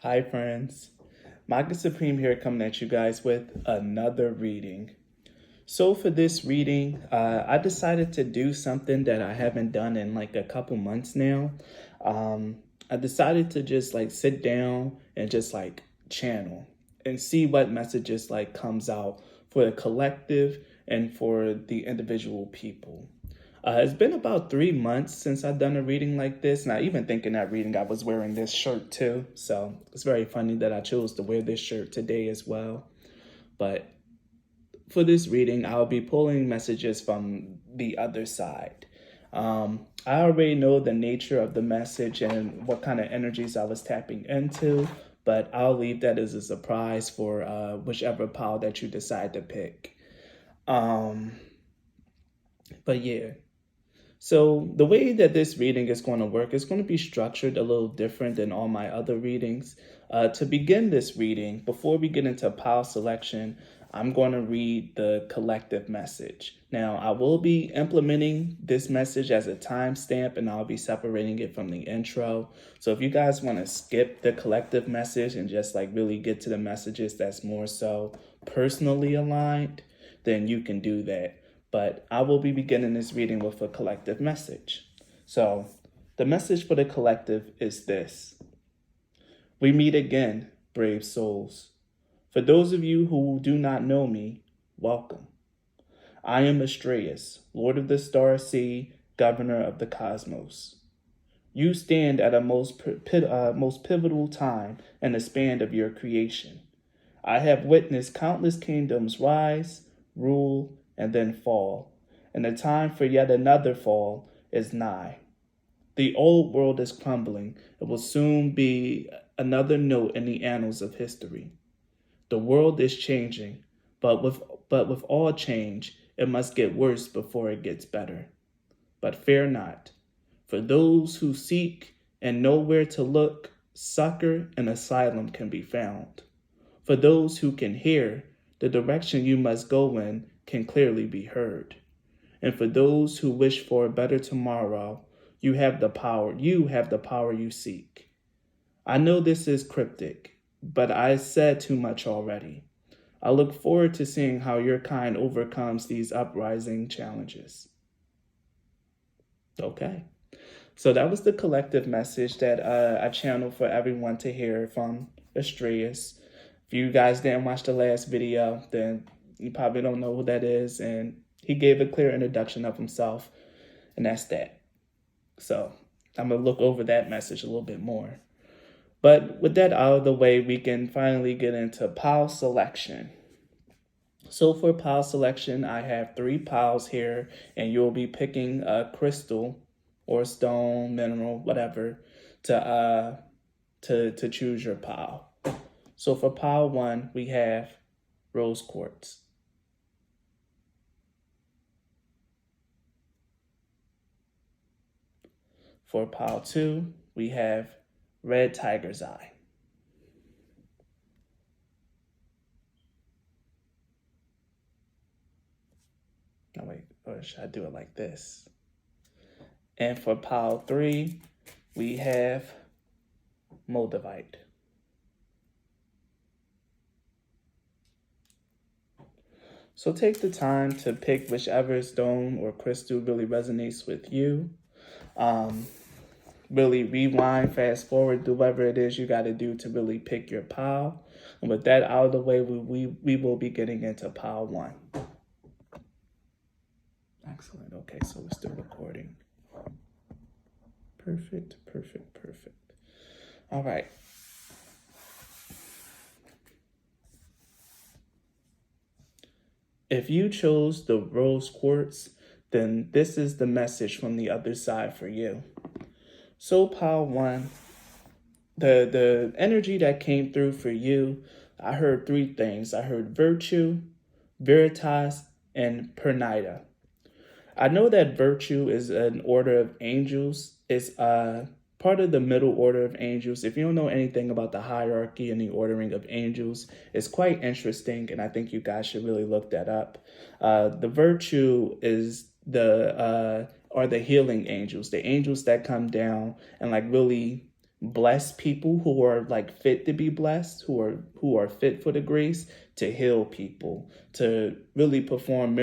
Hi friends, Maga Supreme here coming at you guys with another reading. So for this reading, I decided to do something that I haven't done in like a couple months now. I decided to just like sit down and just like channel and see what messages like comes out for the collective and for the individual people. It's been about 3 months since I've done a reading like this, and I even think in that reading I was wearing this shirt too. So it's very funny that I chose to wear this shirt today as well. But for this reading, I'll be pulling messages from the other side. I already know the nature of the message and what kind of energies I was tapping into, but I'll leave that as a surprise for whichever pile that you decide to pick. But yeah. So the way that this reading is going to work is going to be structured a little different than all my other readings. To begin this reading, before we get into pile selection, I'm going to read the collective message. Now, I will be implementing this message as a timestamp, and I'll be separating it from the intro. So if you guys want to skip the collective message and just like really get to the messages that's more so personally aligned, then you can do that. But I will be beginning this reading with a collective message. So the message for the collective is this. We meet again, brave souls. For those of you who do not know me, welcome. I am Astraeus, Lord of the Star Sea, Governor of the Cosmos. You stand at a most pivotal time in the span of your creation. I have witnessed countless kingdoms rise, rule, and then fall, and the time for yet another fall is nigh. The old world is crumbling. It will soon be another note in the annals of history. The world is changing, but with all change, it must get worse before it gets better. But fear not, for those who seek and know where to look, succor and asylum can be found. For those who can hear, the direction you must go in can clearly be heard. And for those who wish for a better tomorrow, you have the power you seek. I know this is cryptic, but I said too much already. I look forward to seeing how your kind overcomes these uprising challenges. Okay. So that was the collective message that I channeled for everyone to hear from Astraeus. If you guys didn't watch the last video, then you probably don't know who that is. And he gave a clear introduction of himself, and that's that. So I'm going to look over that message a little bit more. But with that out of the way, we can finally get into pile selection. So for pile selection, I have 3 piles here, and you'll be picking a crystal or stone, mineral, whatever, to choose your pile. So for pile 1, we have rose quartz. For pile 2, we have red tiger's eye. Oh wait, or should I do it like this? And for pile 3, we have Moldavite. So take the time to pick whichever stone or crystal really resonates with you. Really rewind, fast forward, do whatever it is you got to do to really pick your pile. And with that out of the way, we will be getting into pile 1. Excellent. Okay, so we're still recording. Perfect. All right. If you chose the rose quartz, then this is the message from the other side for you. So pile 1, the energy that came through for you, I heard 3 things. I heard virtue, veritas, and pernida. I know that virtue is an order of angels. It's part of the middle order of angels. If you don't know anything about the hierarchy and the ordering of angels, it's quite interesting, and I think you guys should really look that up. The virtue is are the healing angels, the angels that come down and like really bless people who are like fit to be blessed, who are fit for the grace to heal people, to really perform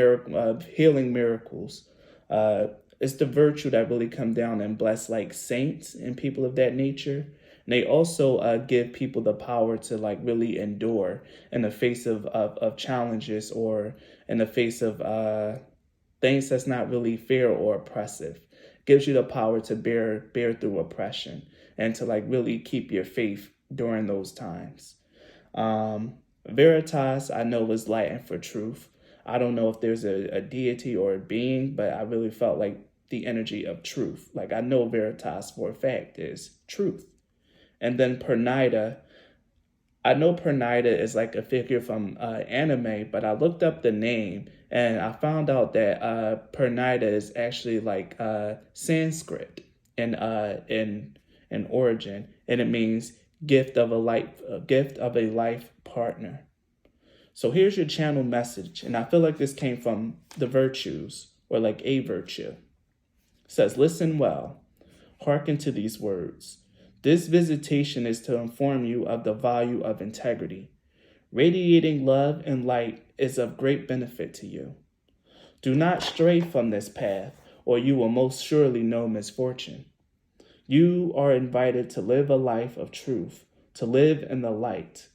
healing miracles. Uh, it's the virtue that really come down and bless like saints and people of that nature. And they also give people the power to like really endure in the face of challenges, or in the face of things that's not really fair or oppressive. Gives you the power to bear through oppression, and to like really keep your faith during those times. Um, Veritas, I know, is Latin for truth. I don't know if there's a deity or a being, but I really felt like the energy of truth. Like I know Veritas for a fact is truth. And then Pernida, I know Pernida is like a figure from anime, but I looked up the name and I found out that Pernida is actually like Sanskrit in origin, and it means gift of a life partner. So here's your channel message, and I feel like this came from the virtues, or like a virtue. It says, listen well, hearken to these words. This visitation is to inform you of the value of integrity. Radiating love and light is of great benefit to you. Do not stray from this path, or you will most surely know misfortune. You are invited to live a life of truth, to live in the light.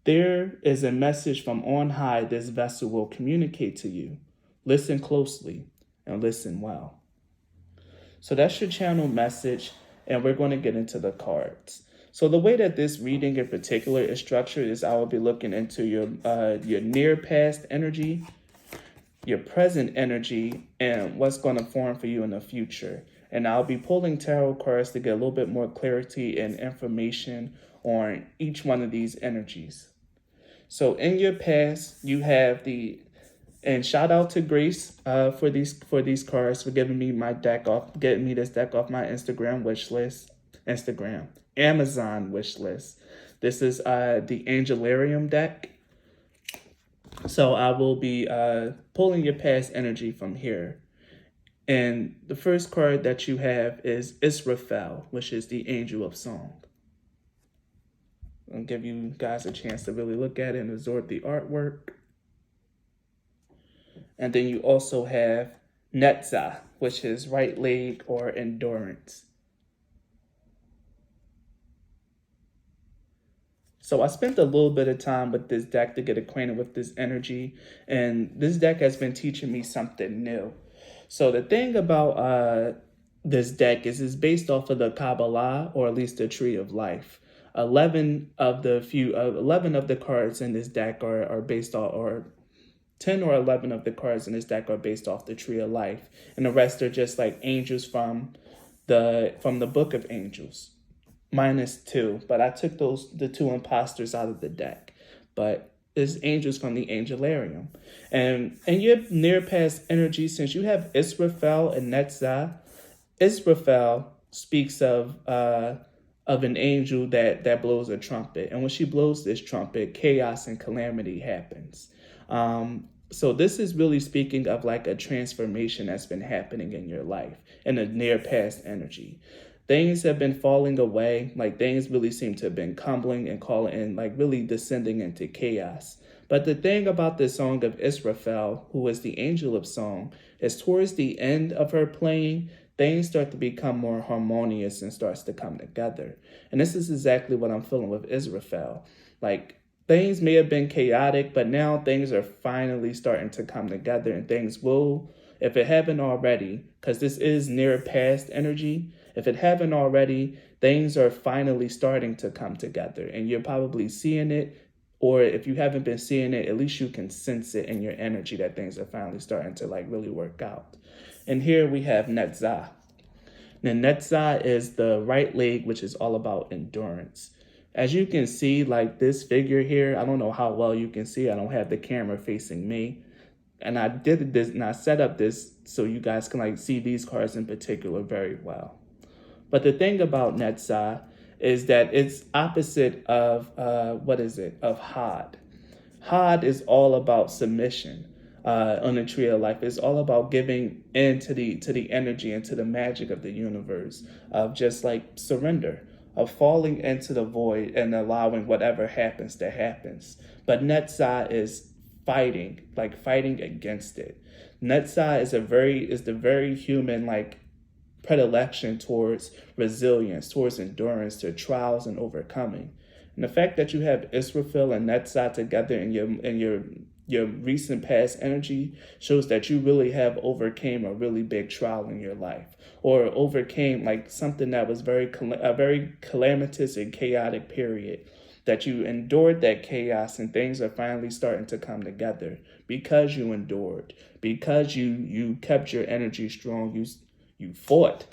There is a message from on high this vessel will communicate to you. Listen closely and listen well. So that's your channel message, and we're going to get into the cards. So the way that this reading in particular is structured is I will be looking into your near past energy, your present energy, and what's going to form for you in the future. And I'll be pulling tarot cards to get a little bit more clarity and information on each one of these energies. So in your past, you have and shout out to Grace for these cards, for giving me getting me this deck off my Amazon wish list. This is the Angelarium deck. So I will be pulling your past energy from here. And the first card that you have is Israfel, which is the Angel of Song. I'll give you guys a chance to really look at it and absorb the artwork. And then you also have Netza, which is right leg or endurance. So I spent a little bit of time with this deck to get acquainted with this energy, and this deck has been teaching me something new. So the thing about this deck is it's based off of the Kabbalah, or at least the Tree of Life. 11 of the cards in this deck are based off, or 10 or 11 of the cards in this deck are based off the Tree of Life, and the rest are just like angels from the Book of Angels. Minus 2, but I took the 2 imposters out of the deck. But there's angels from the Angelarium. And in your near past energy, since you have Israfel and Netzah, Israfel speaks of an angel that blows a trumpet. And when she blows this trumpet, chaos and calamity happens. So this is really speaking of like a transformation that's been happening in your life, in a near past energy. Things have been falling away, like things really seem to have been crumbling and like really descending into chaos. But the thing about the song of Israfel, who is the angel of song, is towards the end of her playing, things start to become more harmonious and starts to come together. And this is exactly what I'm feeling with Israfel. Like things may have been chaotic, but now things are finally starting to come together, and things will, if it haven't already, because this is near past energy, if it haven't already, things are finally starting to come together, and you're probably seeing it, or if you haven't been seeing it, at least you can sense it in your energy that things are finally starting to like really work out. And here we have Netzah. Now Netzah is the right leg, which is all about endurance. As you can see, like this figure here, I don't know how well you can see. I don't have the camera facing me. And I did this, and I set up this so you guys can like see these cards in particular very well. But the thing about Netzah is that it's opposite of, of Had. Had is all about submission. on the tree of life. It's all about giving in to the energy and to the magic of the universe, of just like surrender, of falling into the void and allowing whatever happens to happens. But Netzah is fighting against it. Netzah is the very human like predilection towards resilience, towards endurance, to trials and overcoming. And the fact that you have Israfil and Netzah together in your recent past energy shows that you really have overcame a really big trial in your life, or overcame like something that was a very calamitous and chaotic period, that you endured that chaos and things are finally starting to come together because you endured, because you kept your energy strong. You fought,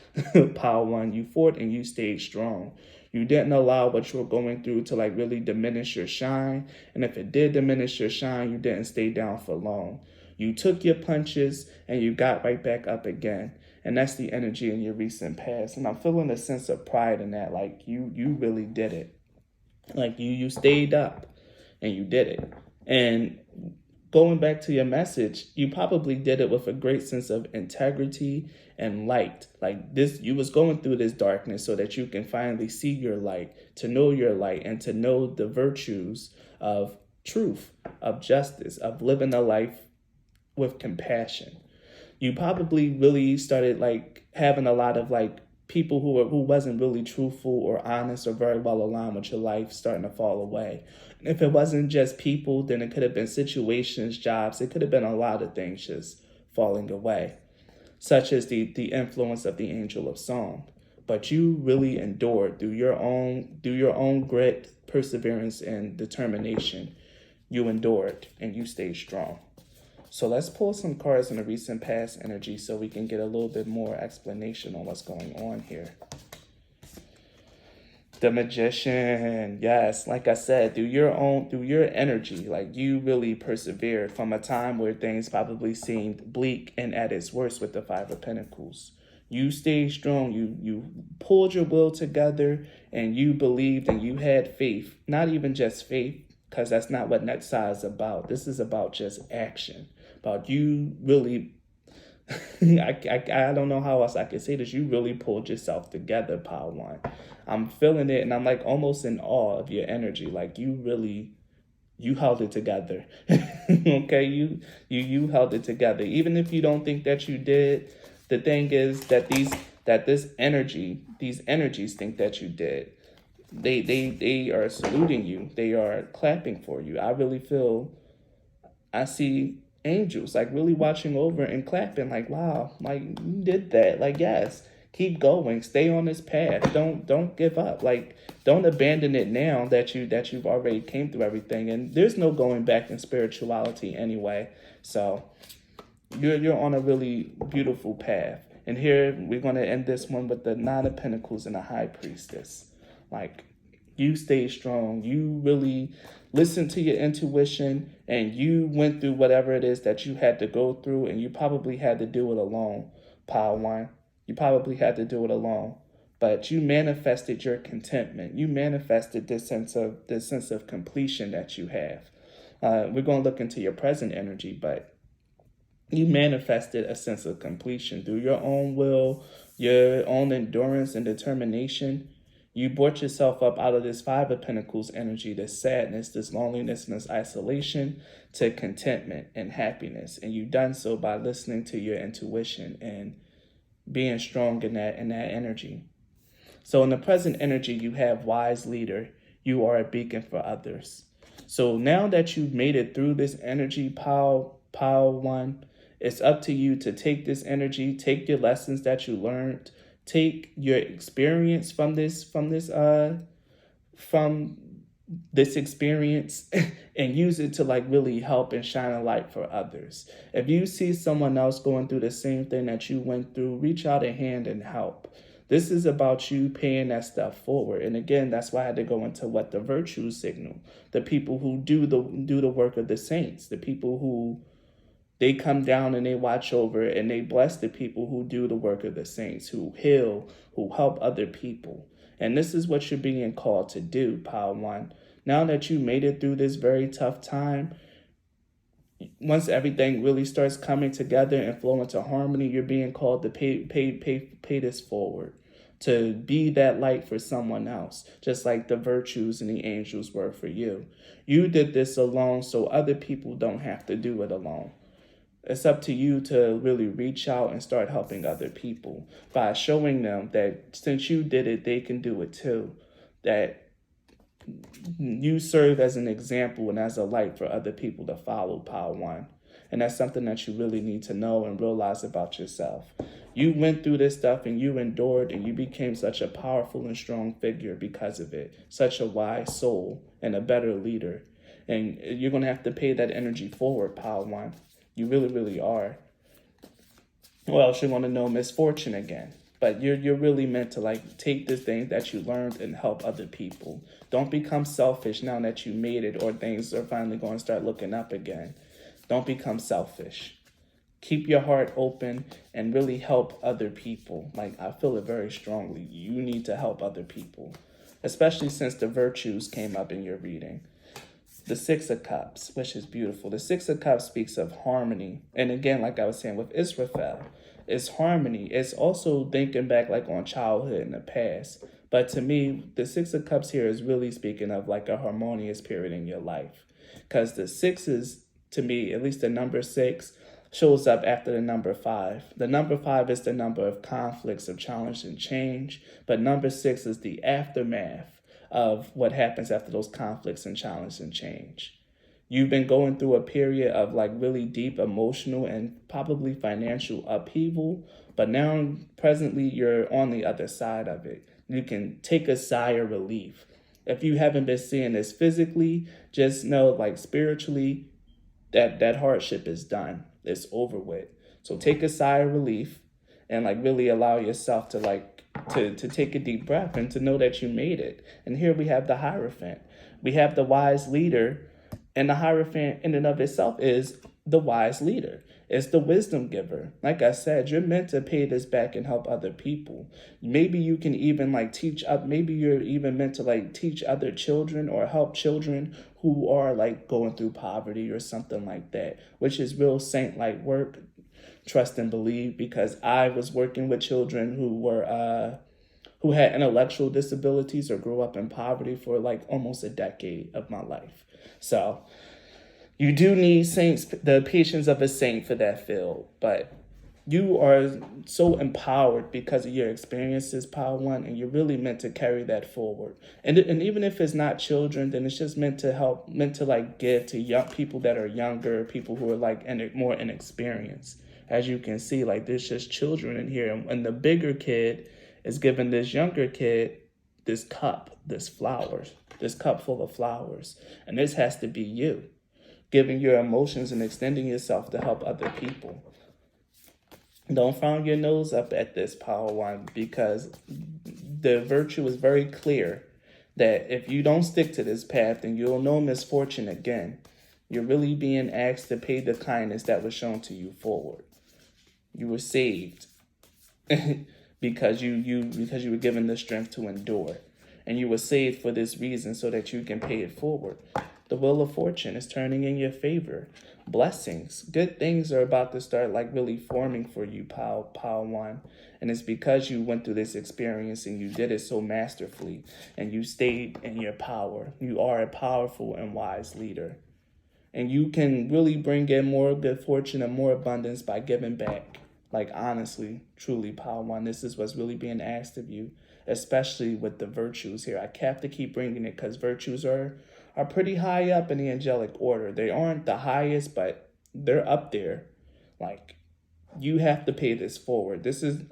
Power One. You fought and you stayed strong. You didn't allow what you were going through to like really diminish your shine. And if it did diminish your shine, you didn't stay down for long. You took your punches and you got right back up again. And that's the energy in your recent past. And I'm feeling a sense of pride in that. Like you really did it. Like you stayed up and you did it. And going back to your message, you probably did it with a great sense of integrity and light. Like this, you was going through this darkness so that you can finally see your light, to know your light, and to know the virtues of truth, of justice, of living a life with compassion. You probably really started like having a lot of like people who wasn't really truthful or honest or very well aligned with your life starting to fall away. And if it wasn't just people, then it could have been situations, jobs. It could have been a lot of things just falling away, such as the influence of the angel of song. But you really endured through your own grit, perseverance, and determination. You endured and you stayed strong. So let's pull some cards in the recent past energy so we can get a little bit more explanation on what's going on here. The Magician, yes, like I said, through your energy, like you really persevered from a time where things probably seemed bleak and at its worst with the Five of Pentacles. You stayed strong, you pulled your will together, and you believed and you had faith. Not even just faith, because that's not what Netzah is about. This is about just action. About you really, I don't know how else I can say this. You really pulled yourself together, Power One. I'm feeling it, and I'm like almost in awe of your energy. Like you held it together. Okay, you held it together. Even if you don't think that you did, the thing is that these energies think that you did. They are saluting you. They are clapping for you. I really feel, I see angels like really watching over and clapping like, wow, like you did that. Like, yes, keep going, stay on this path. Don't give up. Like, don't abandon it now that you've already came through everything. And there's no going back in spirituality anyway. So you're on a really beautiful path. And here we're going to end this one with the Nine of Pentacles and the High Priestess. Like, you stay strong. You really listen to your intuition, and you went through whatever it is that you had to go through, and you probably had to do it alone, Power One. You probably had to do it alone, but you manifested your contentment. You manifested this sense of completion that you have. We're going to look into your present energy, but you manifested a sense of completion through your own will, your own endurance and determination. You brought yourself up out of this Five of Pentacles energy, this sadness, this loneliness, and this isolation, to contentment and happiness. And you've done so by listening to your intuition and being strong in that energy. So in the present energy, you have Wise Leader. You are a beacon for others. So now that you've made it through this energy, Power One, it's up to you to take this energy, take your lessons that you learned, take your experience from this experience and use it to like really help and shine a light for others. If you see someone else going through the same thing that you went through, reach out a hand and help. This is about you paying that stuff forward. And again, that's why I had to go into what the virtues signal. The people who do the work of the saints, the people who they come down and they watch over and they bless the people who do the work of the saints, who heal, who help other people. And this is what you're being called to do, Power One. Now that you made it through this very tough time, Once everything really starts coming together and flow into harmony, you're being called to pay this forward, to be that light for someone else, just like the virtues and the angels were for you. You did this alone so other people don't have to do it alone. It's up to you to really reach out and start helping other people by showing them that since you did it, they can do it too. That you serve as an example and as a light for other people to follow, Power One. And that's something that you really need to know and realize about yourself. You went through this stuff and you endured and you became such a powerful and strong figure because of it. Such a wise soul and a better leader. And you're going to have to pay that energy forward, Power One. You really, really are. Or else you're going to know misfortune again. But you're really meant to like take this thing that you learned and help other people. Don't become selfish now that you made it or things are finally going to start looking up again. Don't become selfish. Keep your heart open and really help other people. Like, I feel it very strongly. You need to help other people, especially since the virtues came up in your reading. The Six of Cups, which is beautiful. The Six of Cups speaks of harmony. And again, like I was saying with Israfel, it's harmony. It's also thinking back like on childhood in the past. But to me, the Six of Cups here is really speaking of like a harmonious period in your life. Because the sixes, to me, at least the number 6, shows up after the number 5. The number 5 is the number of conflicts, of challenge and change. But number 6 is the aftermath of what happens after those conflicts and challenge and change. You've been going through a period of like really deep emotional and probably financial upheaval, but now presently you're on the other side of it. You can take a sigh of relief. If you haven't been seeing this physically, just know like spiritually that hardship is done. It's over with. So take a sigh of relief and like really allow yourself to like to take a deep breath and to know that you made it. And here we have the Hierophant. We have the wise leader, and the Hierophant in and of itself is the wise leader. It's the wisdom giver. Like I said, you're meant to pay this back and help other people. Maybe you can even like teach up, maybe you're even meant to like teach other children or help children who are like going through poverty or something like that, which is real saint-like work. Trust and believe, because I was working with children who had intellectual disabilities or grew up in poverty for like almost a decade of my life. So you do need saints, the patience of a saint for that field, but you are so empowered because of your experiences, Power One, and you're really meant to carry that forward. And even if it's not children, then it's just meant to help, meant to like give to young people that are younger, people who are like more inexperienced. As you can see, like there's just children in here, and the bigger kid is giving this younger kid this cup, this cup full of flowers, and this has to be you, giving your emotions and extending yourself to help other people. Don't frown your nose up at this, Power One, because the virtue is very clear that if you don't stick to this path, then you'll know misfortune again. You're really being asked to pay the kindness that was shown to you forward. You were saved because you were given the strength to endure. And you were saved for this reason so that you can pay it forward. The wheel of fortune is turning in your favor. Blessings, good things are about to start like really forming for you, Power One. And it's because you went through this experience and you did it so masterfully and you stayed in your power. You are a powerful and wise leader. And you can really bring in more good fortune and more abundance by giving back. Like honestly, truly, Power One, this is what's really being asked of you, especially with the virtues here. I have to keep bringing it because virtues are pretty high up in the angelic order. They aren't the highest, but they're up there. Like, you have to pay this forward. This is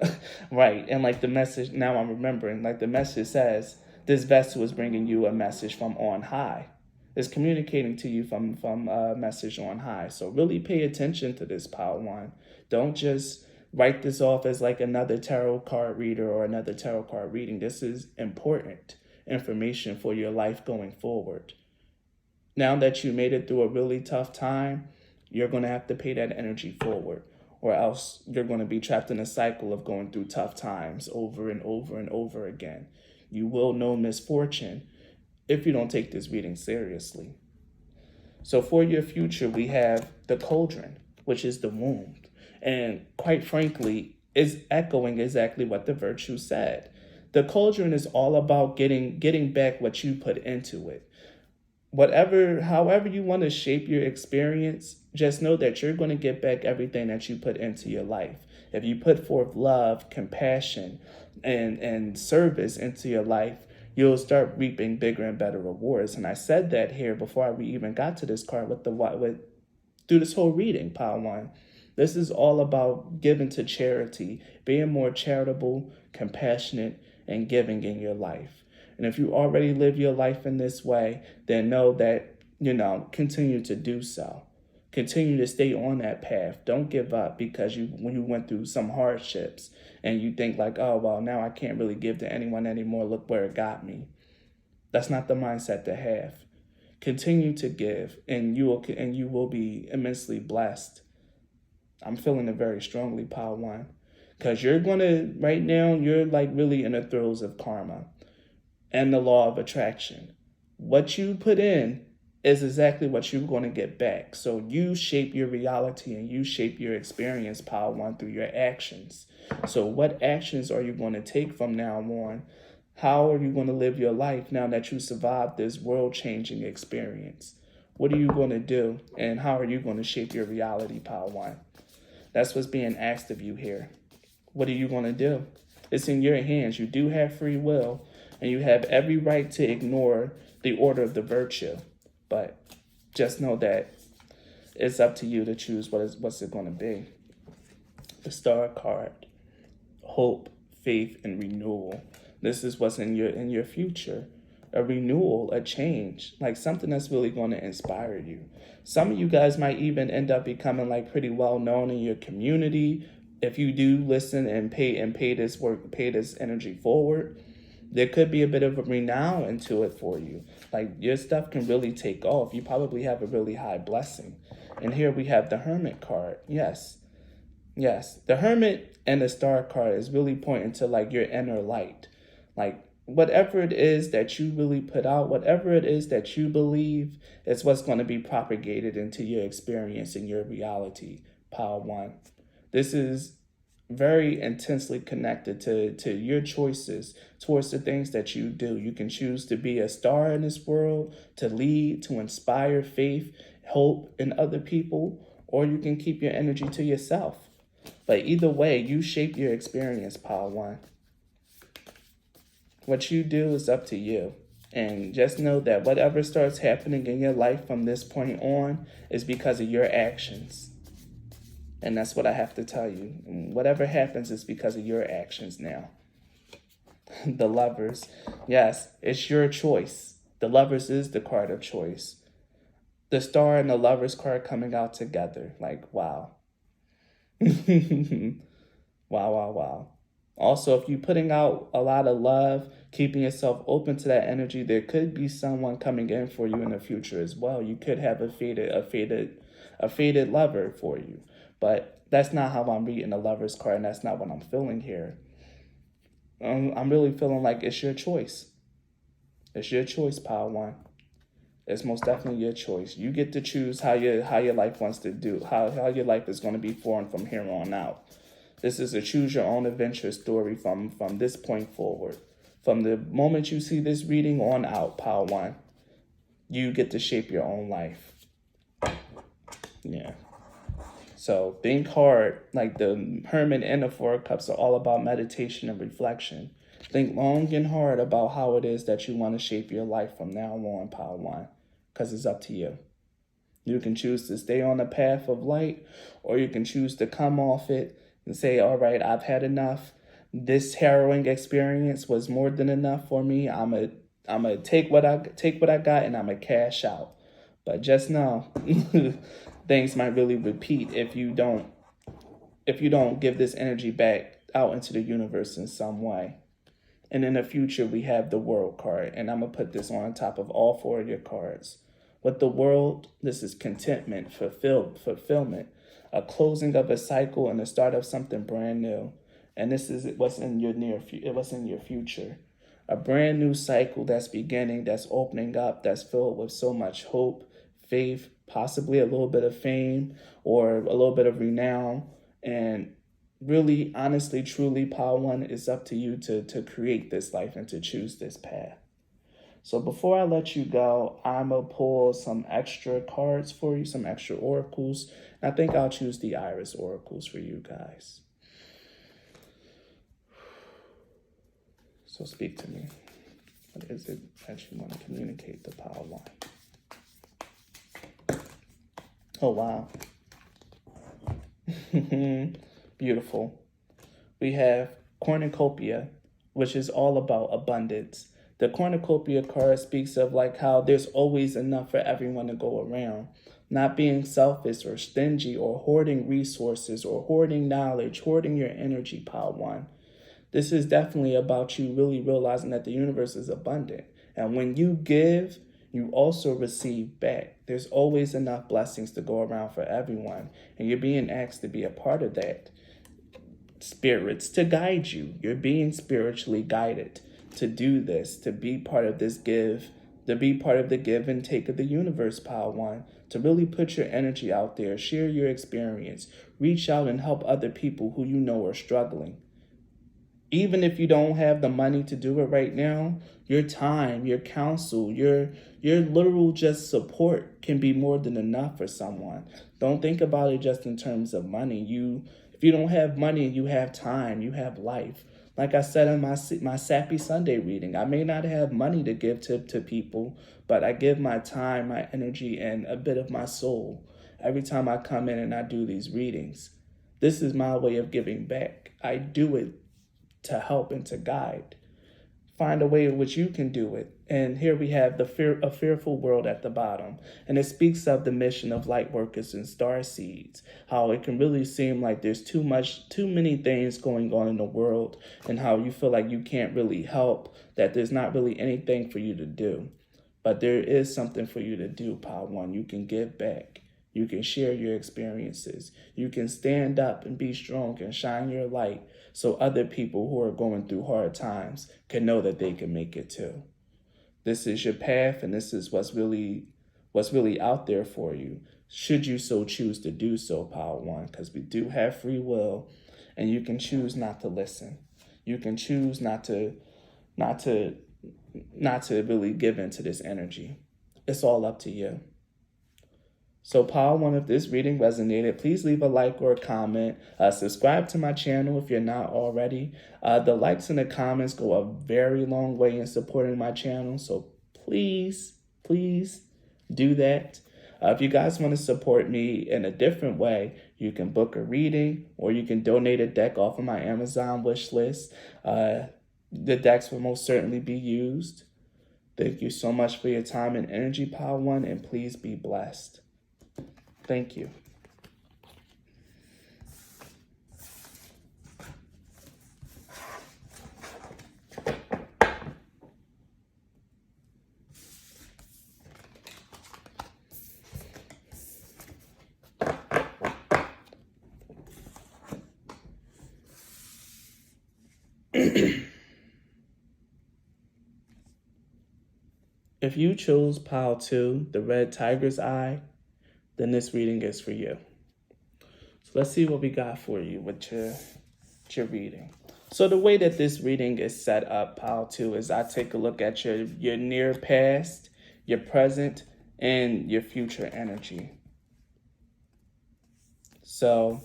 right. And like the message, now I'm remembering, like the message says, this vessel is bringing you a message from on high. It's communicating to you from a message on high. So really pay attention to this, Power One. Don't just write this off as like another tarot card reader or another tarot card reading. This is important information for your life going forward. Now that you made it through a really tough time, you're going to have to pay that energy forward, or else you're going to be trapped in a cycle of going through tough times over and over and over again. You will know misfortune if you don't take this reading seriously. So for your future, we have the cauldron, which is the womb. And quite frankly, is echoing exactly what the virtue said. The cauldron is all about getting back what you put into it. However you want to shape your experience, just know that you're going to get back everything that you put into your life. If you put forth love, compassion, and service into your life, you'll start reaping bigger and better rewards. And I said that here before we even got to this card with through this whole reading, Pile One. This is all about giving to charity, being more charitable, compassionate, and giving in your life. And if you already live your life in this way, then know that, continue to do so. Continue to stay on that path. Don't give up because when you went through some hardships and you think like, oh, well, now I can't really give to anyone anymore. Look where it got me. That's not the mindset to have. Continue to give, and you will be immensely blessed. I'm feeling it very strongly, Pile One, because right now, you're like really in the throes of karma and the law of attraction. What you put in is exactly what you're going to get back. So you shape your reality and you shape your experience, Pile One, through your actions. So what actions are you going to take from now on? How are you going to live your life now that you survived this world-changing experience? What are you going to do, and how are you going to shape your reality, Pile One? That's what's being asked of you here. What are you going to do? It's in your hands. You do have free will, and you have every right to ignore the order of the virtue. But just know that it's up to you to choose what's it going to be. The Star card, hope, faith, and renewal. This is what's in your future. A renewal, a change, like something that's really going to inspire you. Some of you guys might even end up becoming like pretty well known in your community. If you do listen and pay this energy forward, there could be a bit of a renown into it for you. Like your stuff can really take off. You probably have a really high blessing. And here we have the Hermit card. Yes. The Hermit and the Star card is really pointing to like your inner light. Like whatever it is that you really put out, whatever it is that you believe, is what's going to be propagated into your experience and your reality, Pile One. This is very intensely connected to your choices towards the things that you do. You can choose to be a star in this world, to lead, to inspire faith, hope in other people, or you can keep your energy to yourself. But either way, you shape your experience, Pile One. What you do is up to you. And just know that whatever starts happening in your life from this point on is because of your actions. And that's what I have to tell you. Whatever happens is because of your actions now. The Lovers. Yes, it's your choice. The Lovers is the card of choice. The Star and the Lovers card coming out together. Like, wow. Wow. Also, if you're putting out a lot of love, keeping yourself open to that energy, there could be someone coming in for you in the future as well. You could have a faded lover for you. But that's not how I'm reading the Lover's card, and that's not what I'm feeling here. I'm really feeling like it's your choice. It's your choice, Pile One. It's most definitely your choice. You get to choose how your life wants to do, how your life is going to be formed from here on out. This is a choose your own adventure story from this point forward. From the moment you see this reading on out, Pile One, you get to shape your own life. Yeah. So think hard, like the Hermit and the Four of Cups are all about meditation and reflection. Think long and hard about how it is that you want to shape your life from now on, Pile One, because it's up to you. You can choose to stay on the path of light, or you can choose to come off it and say, all right, I've had enough. This harrowing experience was more than enough for me. I'm gonna take what I got and I'm gonna cash out. But just know, things might really repeat if you don't give this energy back out into the universe in some way. And in the future, we have the World card, and I'm gonna put this on top of all four of your cards. With the World, this is contentment, fulfillment, a closing of a cycle and the start of something brand new. And this is what's in your future. A brand new cycle that's beginning, that's opening up, that's filled with so much hope, faith, possibly a little bit of fame or a little bit of renown. And really, honestly, truly, Power One, it's up to you to create this life and to choose this path. So before I let you go, I'm going to pull some extra cards for you, some extra oracles. And I think I'll choose the Iris oracles for you guys. So speak to me. What is it that you want to communicate to Power One? Oh, wow. Beautiful. We have cornucopia, which is all about abundance. The cornucopia card speaks of like how there's always enough for everyone to go around. Not being selfish or stingy or hoarding resources or hoarding knowledge, hoarding your energy, Power One. This is definitely about you really realizing that the universe is abundant. And when you give, you also receive back. There's always enough blessings to go around for everyone. And you're being asked to be a part of that. Spirits to guide you. You're being spiritually guided to do this, to be part of this give, to be part of the give and take of the universe, Power One, to really put your energy out there, share your experience, reach out and help other people who you know are struggling. Even if you don't have the money to do it right now, your time, your counsel, your literal just support can be more than enough for someone. Don't think about it just in terms of money. If you don't have money, you have time, you have life. Like I said in my Sappy Sunday reading, I may not have money to give to people, but I give my time, my energy, and a bit of my soul every time I come in and I do these readings. This is my way of giving back. I do it to help and to guide. Find a way in which you can do it. And here we have a fearful world at the bottom. And it speaks of the mission of light workers and star seeds. How it can really seem like there's too many things going on in the world, and how you feel like you can't really help, that there's not really anything for you to do. But there is something for you to do, Power One. You can give back. You can share your experiences. You can stand up and be strong and shine your light so other people who are going through hard times can know that they can make it too. This is your path, and this is what's really out there for you, should you so choose to do so, Power One, because we do have free will, and you can choose not to listen. You can choose not to really give into this energy. It's all up to you. So Power One, if this reading resonated, please leave a like or a comment. Subscribe to my channel if you're not already. The likes and the comments go a very long way in supporting my channel. So please do that. If you guys want to support me in a different way, you can book a reading or you can donate a deck off of my Amazon wish list. The decks will most certainly be used. Thank you so much for your time and energy, Power One, and please be blessed. Thank you. If you chose Pile 2, the red tiger's eye, then this reading is for you. So let's see what we got for you with your reading. So the way that this reading is set up, Pile 2, is I take a look at your near past, your present, and your future energy. So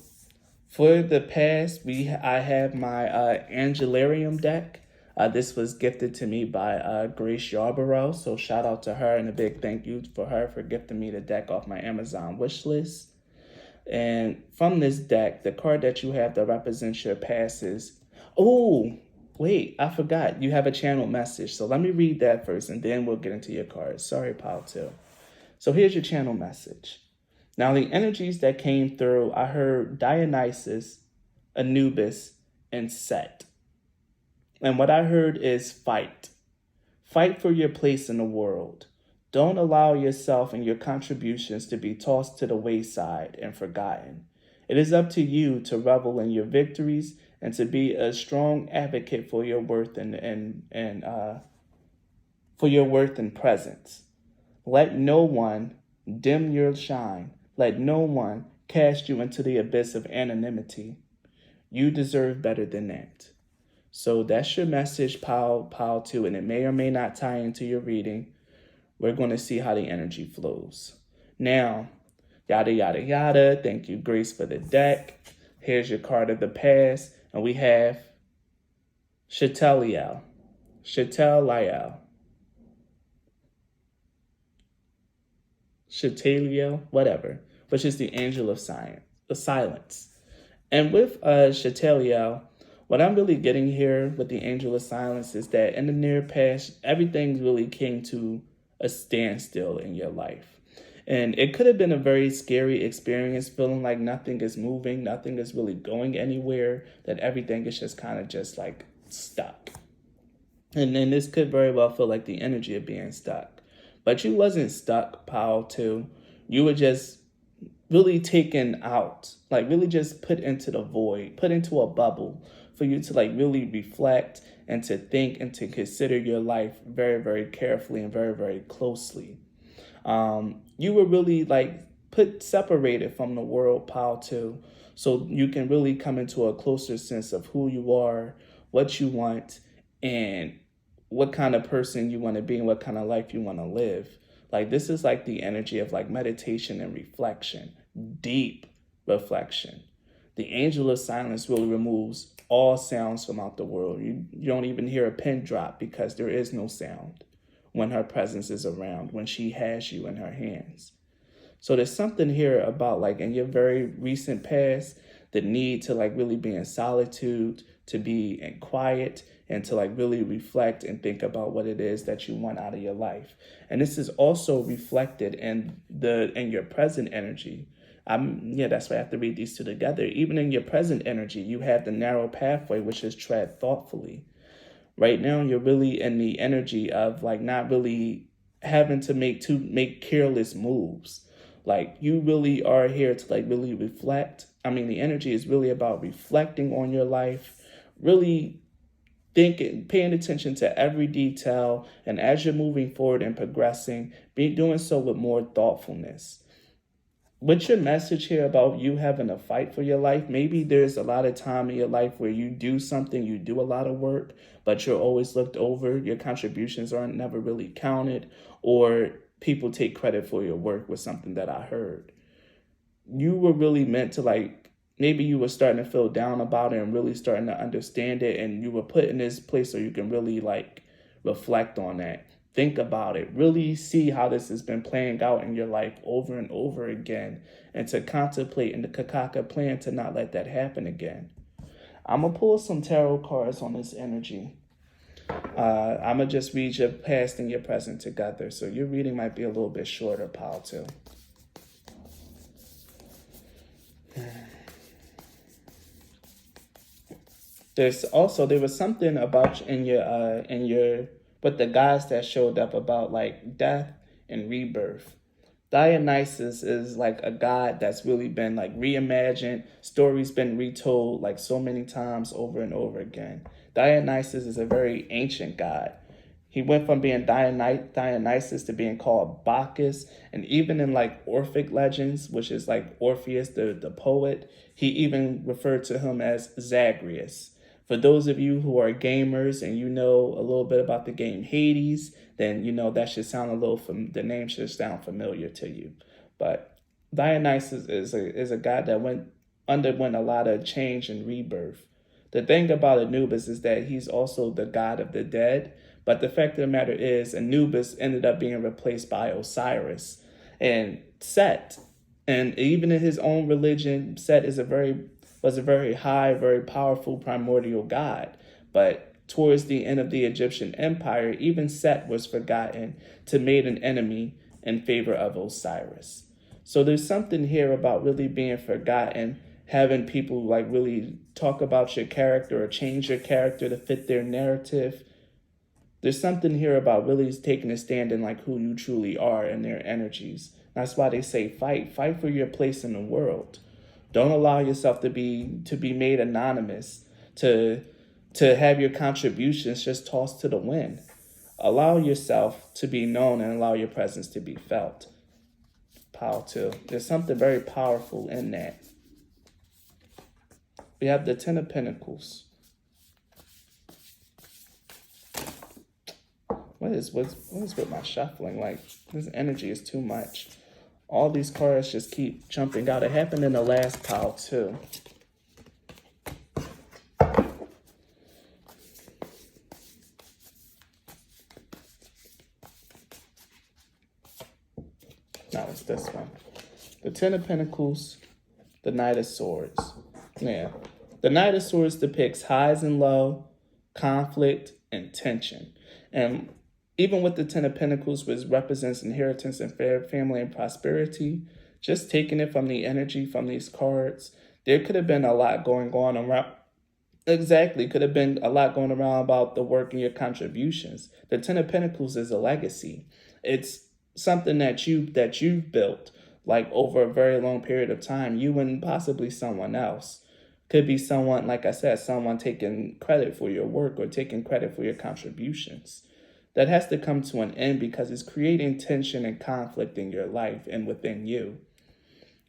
for the past, I have my Angelarium deck. This was gifted to me by Grace Yarborough, so shout out to her and a big thank you for her for gifting me the deck off my Amazon wish list. And from this deck, the card that you have that represents your past is, oh, wait, I forgot. You have a channel message, so let me read that first, and then we'll get into your cards. Sorry, Pile 2. So here's your channel message. Now, the energies that came through, I heard Dionysus, Anubis, and Set. And what I heard is fight. Fight for your place in the world. Don't allow yourself and your contributions to be tossed to the wayside and forgotten. It is up to you to revel in your victories and to be a strong advocate for your worth and presence. Let no one Dim your shine. Let no one cast you into the abyss of anonymity. You deserve better than that. So that's your message, pile 2, and it may or may not tie into your reading. We're going to see how the energy flows. Now, yada, yada, yada. Thank you, Grace, for the deck. Here's your card of the past. And we have Chateliel. Chateliel, whatever, which is the angel of silence. And with Chateliel, what I'm really getting here with the angel of silence is that in the near past, everything really came to a standstill in your life. And it could have been a very scary experience, feeling like nothing is moving, nothing is really going anywhere, that everything is just kind of just like stuck. And then this could very well feel like the energy of being stuck. But you wasn't stuck, pile 2. You were just really taken out, like really just put into the void, put into a bubble for you to like really reflect and to think and to consider your life very, very carefully and very, very closely. You were really like separated from the world, pile 2, so you can really come into a closer sense of who you are, what you want, and what kind of person you want to be and what kind of life you want to live. Like this is like the energy of like meditation and reflection, deep reflection. The angel of silence really removes all sounds from out the world. You don't even hear a pin drop because there is no sound when her presence is around, when she has you in her hands. So there's something here about like in your very recent past, the need to like really be in solitude, to be in quiet, and to like really reflect and think about what it is that you want out of your life. And this is also reflected in your present energy. That's why I have to read these two together. Even in your present energy, you have the narrow pathway, which is tread thoughtfully. Right now, you're really in the energy of like not really having to make careless moves. Like you really are here to like really reflect. The energy is really about reflecting on your life, really thinking, paying attention to every detail, and as you're moving forward and progressing, doing so with more thoughtfulness. What's your message here about you having to fight for your life? Maybe there's a lot of time in your life where you do something, you do a lot of work, but you're always looked over. Your contributions aren't never really counted, or people take credit for your work was something that I heard. You were really meant to like, maybe you were starting to feel down about it and really starting to understand it, and you were put in this place so you can really like reflect on that. Think about it. Really see how this has been playing out in your life over and over again, and to contemplate and to concoct a plan to not let that happen again. I'm going to pull some tarot cards on this energy. I'm going to just read your past and your present together. So your reading might be a little bit shorter, pile 2. There was something about in your with the guys that showed up about like death and rebirth. Dionysus is like a god that's really been like reimagined. Stories been retold like so many times over and over again. Dionysus is a very ancient god. He went from being Dionysus to being called Bacchus. And even in like Orphic legends, which is like Orpheus, the poet, he even referred to him as Zagreus. For those of you who are gamers and you know a little bit about the game Hades, then you know that should sound the name should sound familiar to you. But Dionysus is a god that underwent a lot of change and rebirth. The thing about Anubis is that he's also the god of the dead. But the fact of the matter is Anubis ended up being replaced by Osiris and Set. And even in his own religion, Set was a very high, very powerful primordial god. But towards the end of the Egyptian empire, even Set was forgotten to made an enemy in favor of Osiris. So there's something here about really being forgotten, having people like really talk about your character or change your character to fit their narrative. There's something here about really taking a stand in like who you truly are and their energies. That's why they say fight for your place in the world. Don't allow yourself to be made anonymous, to have your contributions just tossed to the wind. Allow yourself to be known and allow your presence to be felt. pile 2. There's something very powerful in that. We have the 10 of Pentacles. What is with my shuffling? Like, this energy is too much. All these cards just keep jumping out. It happened in the last pile too. No, it's this one. The 10 of Pentacles, the Knight of Swords. Yeah. The Knight of Swords depicts highs and lows, conflict, and tension. And even with the 10 of Pentacles, which represents inheritance and family and prosperity, just taking it from the energy from these cards, there could have been a lot going on around. Exactly. Could have been a lot going around about the work and your contributions. The 10 of Pentacles is a legacy. It's something that you've built like over a very long period of time, you and possibly someone else. Could be someone, like I said, someone taking credit for your work or taking credit for your contributions. That has to come to an end because it's creating tension and conflict in your life and within you.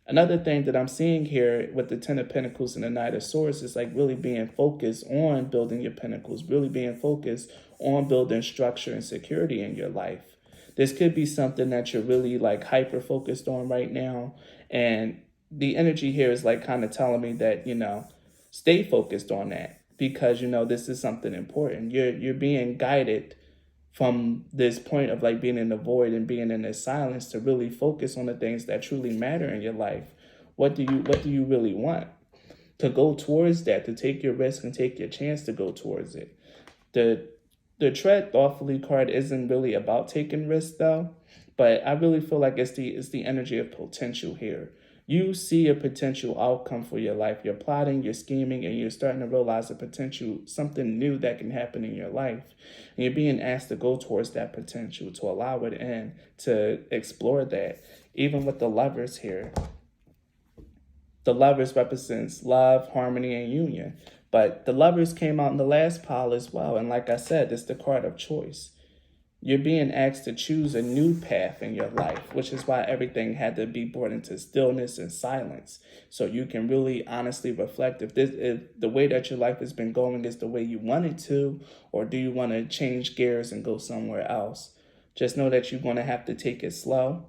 Another thing that I'm seeing here with the 10 of Pentacles and the Knight of Swords is like really being focused on building your pentacles, really being focused on building structure and security in your life. This could be something that you're really like hyper focused on right now. And the energy here is like kind of telling me that, stay focused on that because, this is something important. You're being guided from this point of like being in the void and being in this silence to really focus on the things that truly matter in your life. What do you really want? To go towards that, to take your risk and take your chance to go towards it. The tread thoughtfully card isn't really about taking risks though, but I really feel like it's the energy of potential here. You see a potential outcome for your life. You're plotting, you're scheming, and you're starting to realize the potential, something new that can happen in your life. And you're being asked to go towards that potential, to allow it in, to explore that. Even with the Lovers here. The Lovers represents love, harmony, and union. But the Lovers came out in the last pile as well. And like I said, it's the card of choice. You're being asked to choose a new path in your life, which is why everything had to be brought into stillness and silence. So you can really honestly reflect if the way that your life has been going is the way you want it to, or do you want to change gears and go somewhere else? Just know that you're going to have to take it slow.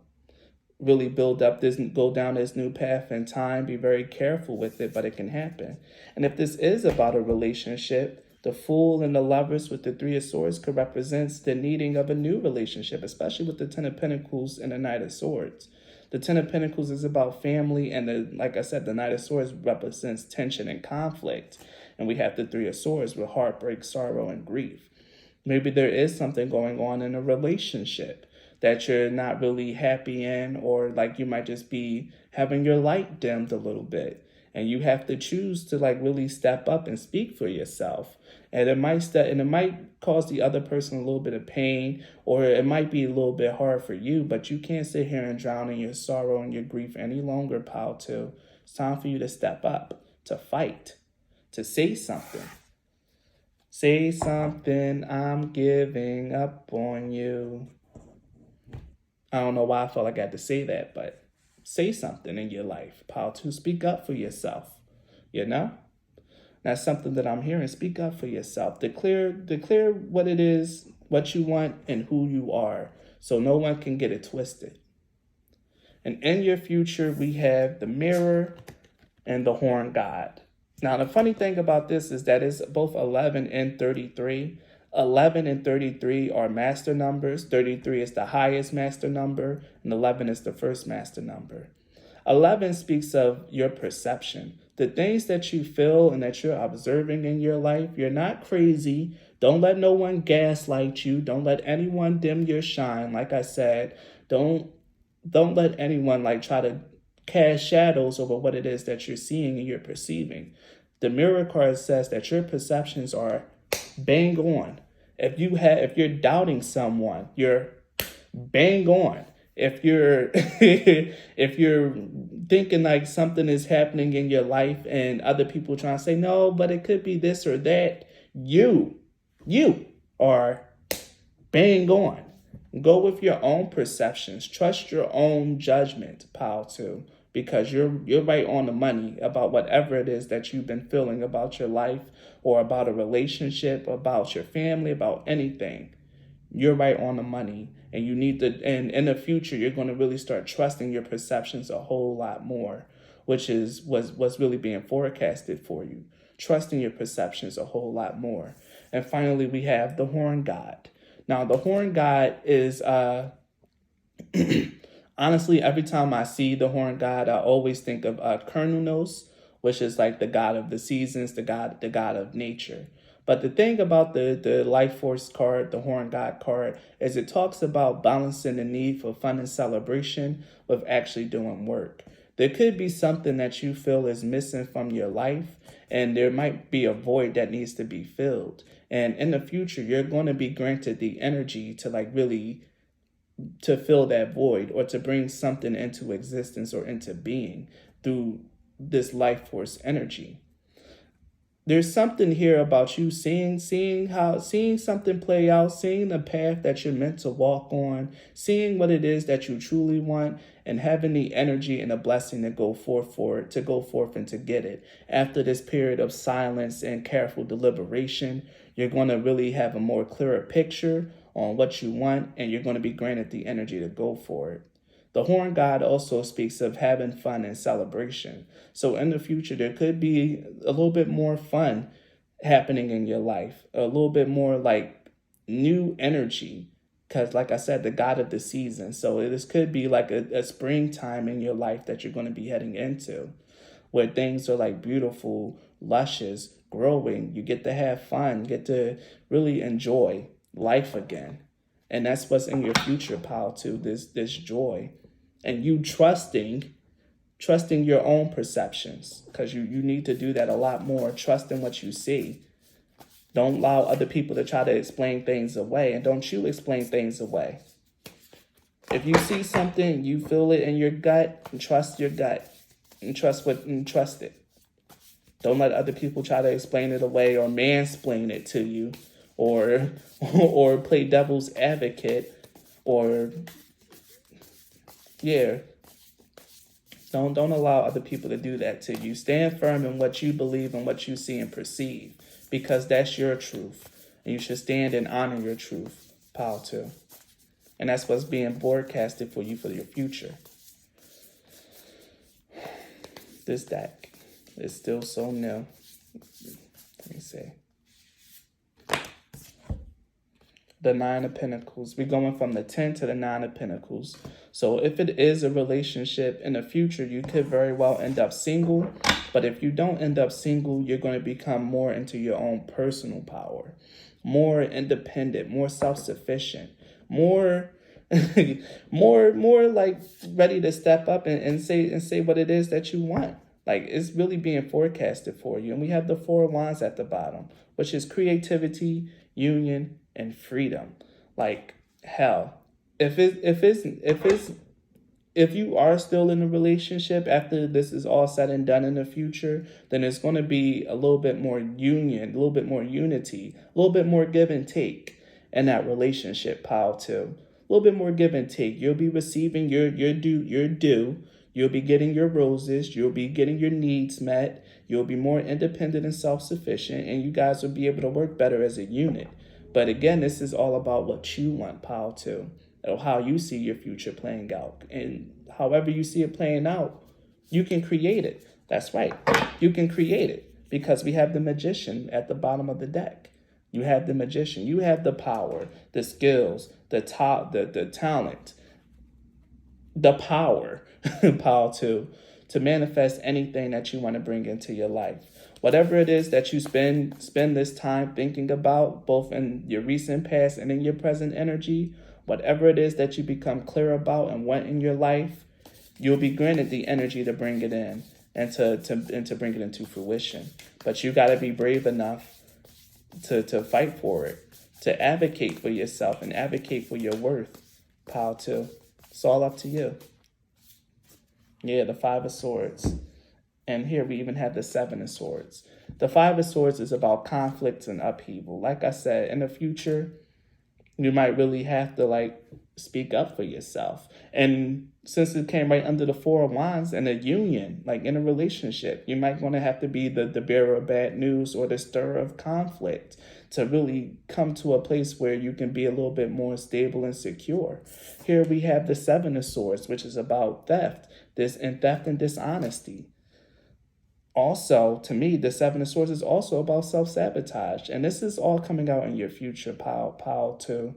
Really go down this new path in time. Be very careful with it, but it can happen. And if this is about a relationship, the Fool and the Lovers with the 3 of Swords could represent the needing of a new relationship, especially with the 10 of Pentacles and the Knight of Swords. The 10 of Pentacles is about family, and like I said, the Knight of Swords represents tension and conflict. And we have the 3 of Swords with heartbreak, sorrow, and grief. Maybe there is something going on in a relationship that you're not really happy in, or like you might just be having your light dimmed a little bit. And you have to choose to like really step up and speak for yourself. And it might cause the other person a little bit of pain, or it might be a little bit hard for you, but you can't sit here and drown in your sorrow and your grief any longer, pal, too. It's time for you to step up, to fight, to say something. Say something, I'm giving up on you. I don't know why I felt like I had to say that, but say something in your life, pal, to speak up for yourself, That's something that I'm hearing. Speak up for yourself. Declare what it is, what you want, and who you are, so no one can get it twisted. And in your future, we have the Mirror and the Horn God. Now, the funny thing about this is that it's both 11 and 33. 11 and 33 are master numbers. 33 is the highest master number, and 11 is the first master number. 11 speaks of your perception. The things that you feel and that you're observing in your life, you're not crazy. Don't let no one gaslight you. Don't let anyone dim your shine. Like I said, don't let anyone like try to cast shadows over what it is that you're seeing and you're perceiving. The Mirror card says that your perceptions are bang on. If you're doubting someone, you're bang on. If you're if you're thinking like something is happening in your life and other people trying to say no, but it could be this or that, you are bang on. Go with your own perceptions. Trust your own judgment, pile two, because you're right on the money about whatever it is that you've been feeling about your life or about a relationship, about your family, about anything. You're right on the money. And you need to, and in the future, you're going to really start trusting your perceptions a whole lot more, which is what's really being forecasted for you. Trusting your perceptions a whole lot more. And finally, we have the horn god. Now, the horn god is, honestly, every time I see the horn god, I always think of Kernunos, which is like the god of the seasons, the god of nature. But the thing about the life force card, the horn god card, is it talks about balancing the need for fun and celebration with actually doing work. There could be something that you feel is missing from your life, and there might be a void that needs to be filled. And in the future, you're going to be granted the energy to really to fill that void or to bring something into existence or into being through this life force energy. There's something here about you seeing something play out, seeing the path that you're meant to walk on, seeing what it is that you truly want, and having the energy and the blessing to go forth and to get it. After this period of silence and careful deliberation, you're going to really have a more clearer picture on what you want, and you're going to be granted the energy to go for it. The horn god also speaks of having fun and celebration. So in the future, there could be a little bit more fun happening in your life, a little bit more like new energy. Because like I said, the god of the season. So this could be like a springtime in your life that you're going to be heading into, where things are like beautiful, luscious, growing. You get to have fun, you get to really enjoy life again. And that's what's in your future, pal, too, this joy. And you trusting your own perceptions, because you need to do that a lot more. Trust in what you see. Don't allow other people to try to explain things away, and don't you explain things away. If you see something, you feel it in your gut, and trust your gut, and trust it. Don't let other people try to explain it away or mansplain it to you, or play devil's advocate, or Don't allow other people to do that to you. Stand firm in what you believe and what you see and perceive, because that's your truth. And you should stand and honor your truth, pal, too. And that's what's being broadcasted for you for your future. This deck is still so new. Let me see. The Nine of Pentacles. We're going from the 10 to the 9 of Pentacles. So if it is a relationship in the future, you could very well end up single. But if you don't end up single, you're going to become more into your own personal power, more independent, more self-sufficient, more more like ready to step up and say what it is that you want. Like, it's really being forecasted for you. And we have the Four of Wands at the bottom, which is creativity, union, and freedom. Like, hell, if you are still in a relationship after this is all said and done in the future, then it's going to be a little bit more union, a little bit more unity, a little bit more give and take in that relationship, pile too. A little bit more give and take. You'll be receiving your due. You'll be getting your roses. You'll be getting your needs met. You'll be more independent and self-sufficient, and you guys will be able to work better as a unit. But again, this is all about what you want, pal, too, or how you see your future playing out. And however you see it playing out, you can create it. That's right. You can create it, because we have the Magician at the bottom of the deck. You have the Magician. You have the power, the skills, the talent, the power, pal, too, to manifest anything that you want to bring into your life. Whatever it is that you spend this time thinking about, both in your recent past and in your present energy, whatever it is that you become clear about and want in your life, you'll be granted the energy to bring it in and to bring it into fruition. But you got to be brave enough to fight for it, to advocate for yourself and advocate for your worth, pal, too. It's all up to you. Yeah, the Five of Swords. And here we even have the Seven of Swords. The Five of Swords is about conflicts and upheaval. Like I said, in the future, you might really have to speak up for yourself. And since it came right under the Four of Wands in a union, like in a relationship, you might want to have to be the bearer of bad news or the stirrer of conflict to really come to a place where you can be a little bit more stable and secure. Here we have the Seven of Swords, which is about theft, theft and dishonesty. Also, to me, the Seven of Swords is also about self-sabotage. And this is all coming out in your future, pile too.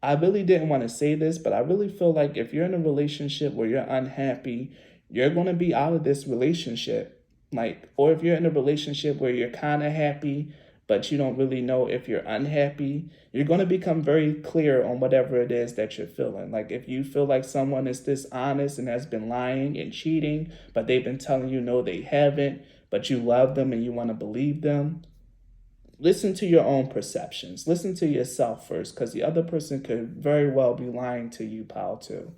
I really didn't want to say this, but I really feel like if you're in a relationship where you're unhappy, you're going to be out of this relationship. Or if you're in a relationship where you're kind of happy, but you don't really know if you're unhappy, you're going to become very clear on whatever it is that you're feeling. Like if you feel like someone is dishonest and has been lying and cheating, but they've been telling you no, they haven't, but you love them and you want to believe them, listen to your own perceptions. Listen to yourself first, because the other person could very well be lying to you, pal, too.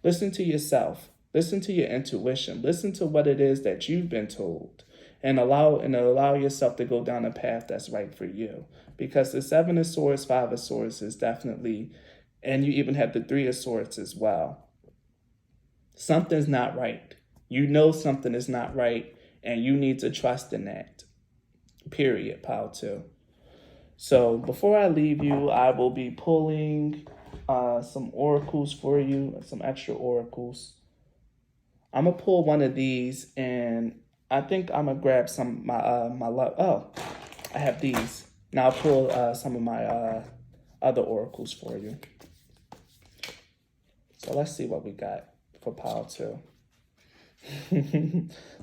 Listen to yourself. Listen to your intuition. Listen to what it is that you've been told. And allow yourself to go down a path that's right for you. Because the Seven of Swords, Five of Swords is definitely, and you even have the Three of Swords as well. Something's not right. You know something is not right, and you need to trust in that. Period, pile two. So before I leave you, I will be pulling some oracles for you, some extra oracles. I'm gonna pull one of these, and I think I'm gonna grab some of my love. Oh, I have these. Now I'll pull some of my other oracles for you. So let's see what we got for pile two.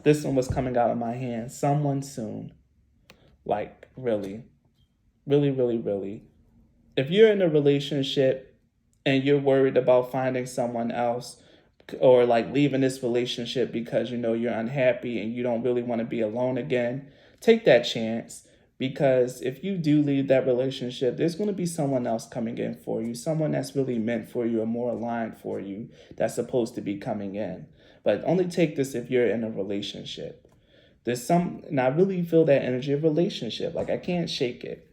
This one was coming out of my hand. Someone soon. Like, really. Really, really, really. If you're in a relationship and you're worried about finding someone else, or like leaving this relationship because you know you're unhappy and you don't really want to be alone again, take that chance. Because if you do leave that relationship, there's going to be someone else coming in for you, someone that's really meant for you or more aligned for you that's supposed to be coming in. But only take this if you're in a relationship. And I really feel that energy of relationship. Like, I can't shake it.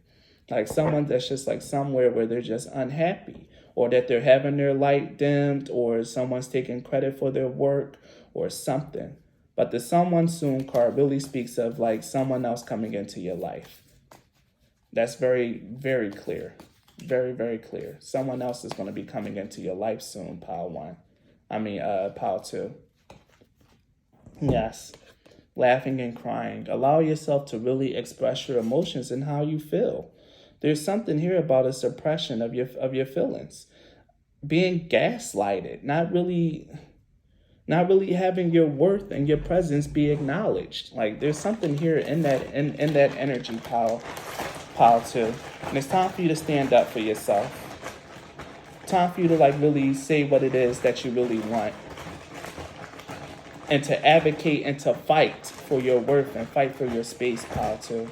Like someone that's just like somewhere where they're just unhappy, or that they're having their light dimmed, or someone's taking credit for their work or something. But the someone soon card really speaks of like someone else coming into your life. That's very, very clear. Very, very clear. Someone else is going to be coming into your life soon, pile one. Pile two. Yes. Laughing and crying. Allow yourself to really express your emotions and how you feel. There's something here about a suppression of your feelings. Being gaslighted, not really having your worth and your presence be acknowledged. Like there's something here in that energy, pile two. And it's time for you to stand up for yourself. Time for you to like really say what it is that you really want. And to advocate and to fight for your worth and fight for your space, pile two.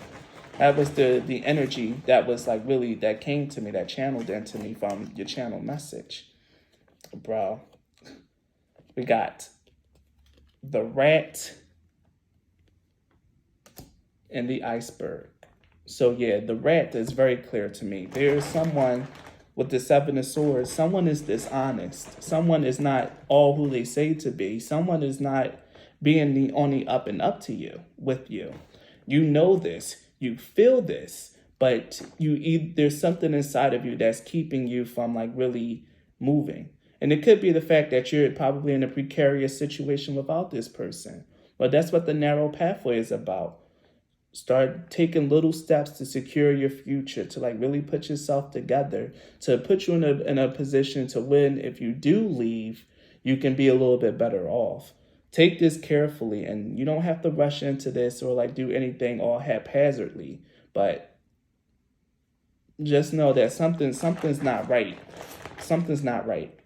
That was the energy that was like really, that came to me, that channeled into me from your channel message. Bro, we got the rat and the iceberg. So yeah, the rat is very clear to me. There's someone with the Seven of Swords. Someone is dishonest. Someone is not all who they say to be. Someone is not being the only up and up to you, with you. You know this. You feel this, but there's something inside of you that's keeping you from like really moving. And it could be the fact that you're probably in a precarious situation without this person. But that's what the narrow pathway is about. Start taking little steps to secure your future, to like really put yourself together, to put you in a position to when, if you do leave, you can be a little bit better off. Take this carefully, and you don't have to rush into this or like do anything all haphazardly, but just know that something's not right. Something's not right.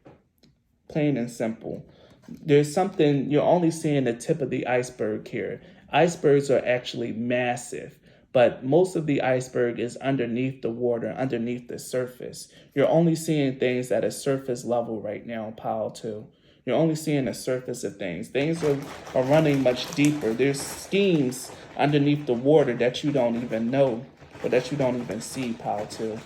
Plain and simple. There's something, you're only seeing the tip of the iceberg here. Icebergs are actually massive, but most of the iceberg is underneath the water, underneath the surface. You're only seeing things at a surface level right now, pile two. You're only seeing the surface of things. Things are running much deeper. There's schemes underneath the water that you don't even know, or that you don't even see, pile two.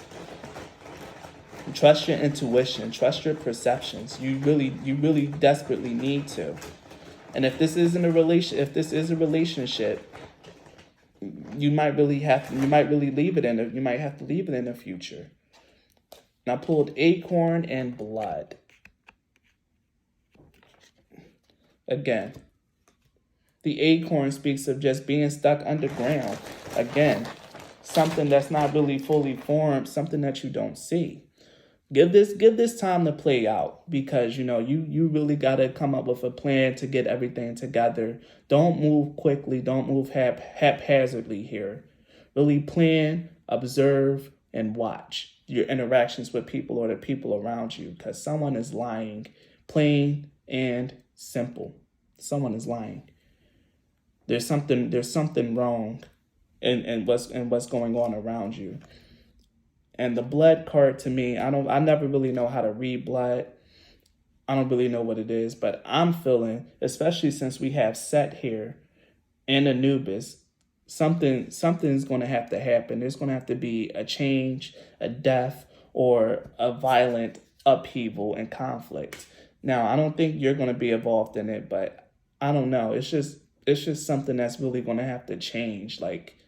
Trust your intuition. Trust your perceptions. You really desperately need to. And if this isn't a if this is a relationship, you might really leave it in. You might have to leave it in the future. And I pulled acorn and blood. Again, the acorn speaks of just being stuck underground. Again, something that's not really fully formed, something that you don't see. Give this time to play out, because you really got to come up with a plan to get everything together. Don't move quickly. Don't move haphazardly here. Really plan, observe, and watch your interactions with people or the people around you, because someone is lying, plain and simple. Someone is lying. There's something wrong in what's going on around you. And the blood card, to me, I never really know how to read blood. I don't really know what it is, but I'm feeling, especially since we have Set here and Anubis, something's going to have to happen. There's going to have to be a change, a death, or a violent upheaval and conflict. Now, I don't think you're going to be involved in it, but I don't know. It's just something that's really going to have to change, like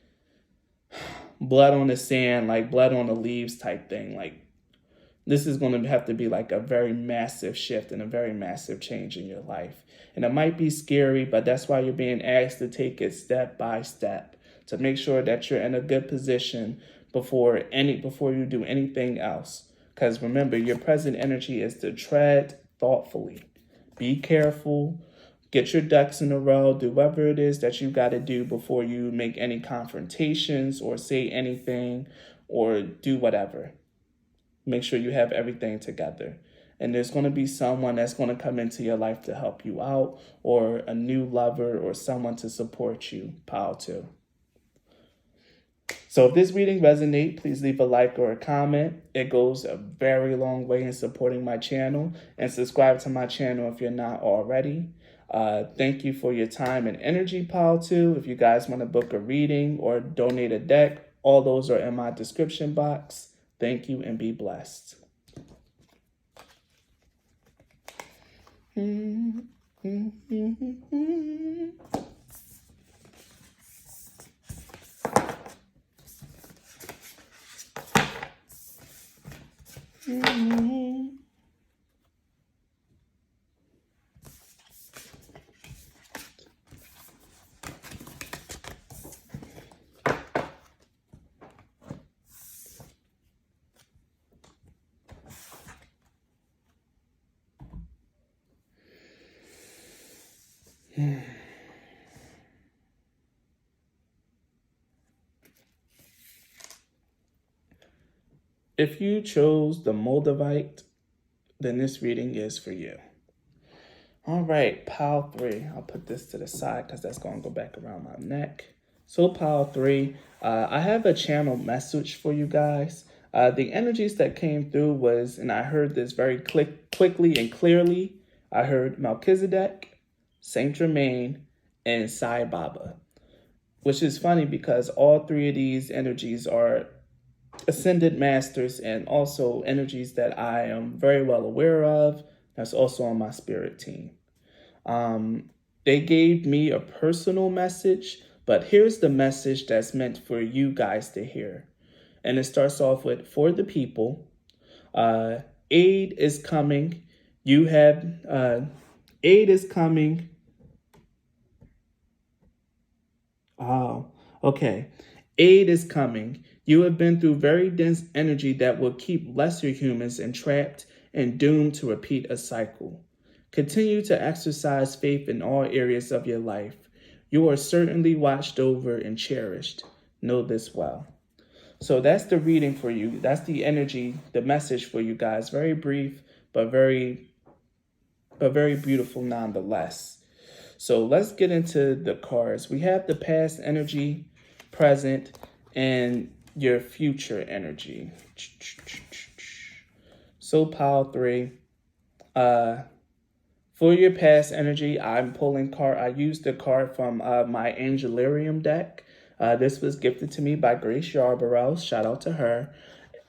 blood on the sand, like blood on the leaves type thing. Like, this is going to have to be like a very massive shift and a very massive change in your life. And it might be scary, but that's why you're being asked to take it step by step to make sure that you're in a good position before you do anything else. Because remember, your present energy is to tread thoughtfully. Be careful. Get your ducks in a row. Do whatever it is that you got to do before you make any confrontations or say anything or do whatever. Make sure you have everything together. And there's going to be someone that's going to come into your life to help you out, or a new lover or someone to support you. Pile 2. So if this reading resonates, please leave a like or a comment. It goes a very long way in supporting my channel. And subscribe to my channel if you're not already. Thank you for your time and energy, Pile 2. If you guys want to book a reading or donate a deck, all those are in my description box. Thank you and be blessed. If you chose the Moldavite, then this reading is for you. All right, Pile 3. I'll put this to the side because that's going to go back around my neck. So Pile 3, I have a channel message for you guys. The energies that came through was, and I heard this very quickly and clearly, I heard Melchizedek, Saint Germain, and Sai Baba, which is funny because all 3 of these energies are ascended masters and also energies that I am very well aware of. That's also on my spirit team. They gave me a personal message, but here's the message that's meant for you guys to hear. And it starts off with, for the people, aid is coming. You have, aid is coming. Oh, okay. Aid is coming. You have been through very dense energy that will keep lesser humans entrapped and doomed to repeat a cycle. Continue to exercise faith in all areas of your life. You are certainly watched over and cherished. Know this well. So that's the reading for you. That's the energy, the message for you guys. Very brief, but very beautiful nonetheless. So let's get into the cards. We have the past energy, present, and your future energy. So Pile 3, for your past energy, I'm pulling card. I used the card from my Angelarium deck. This was gifted to me by Grace Yarborough. Shout out to her.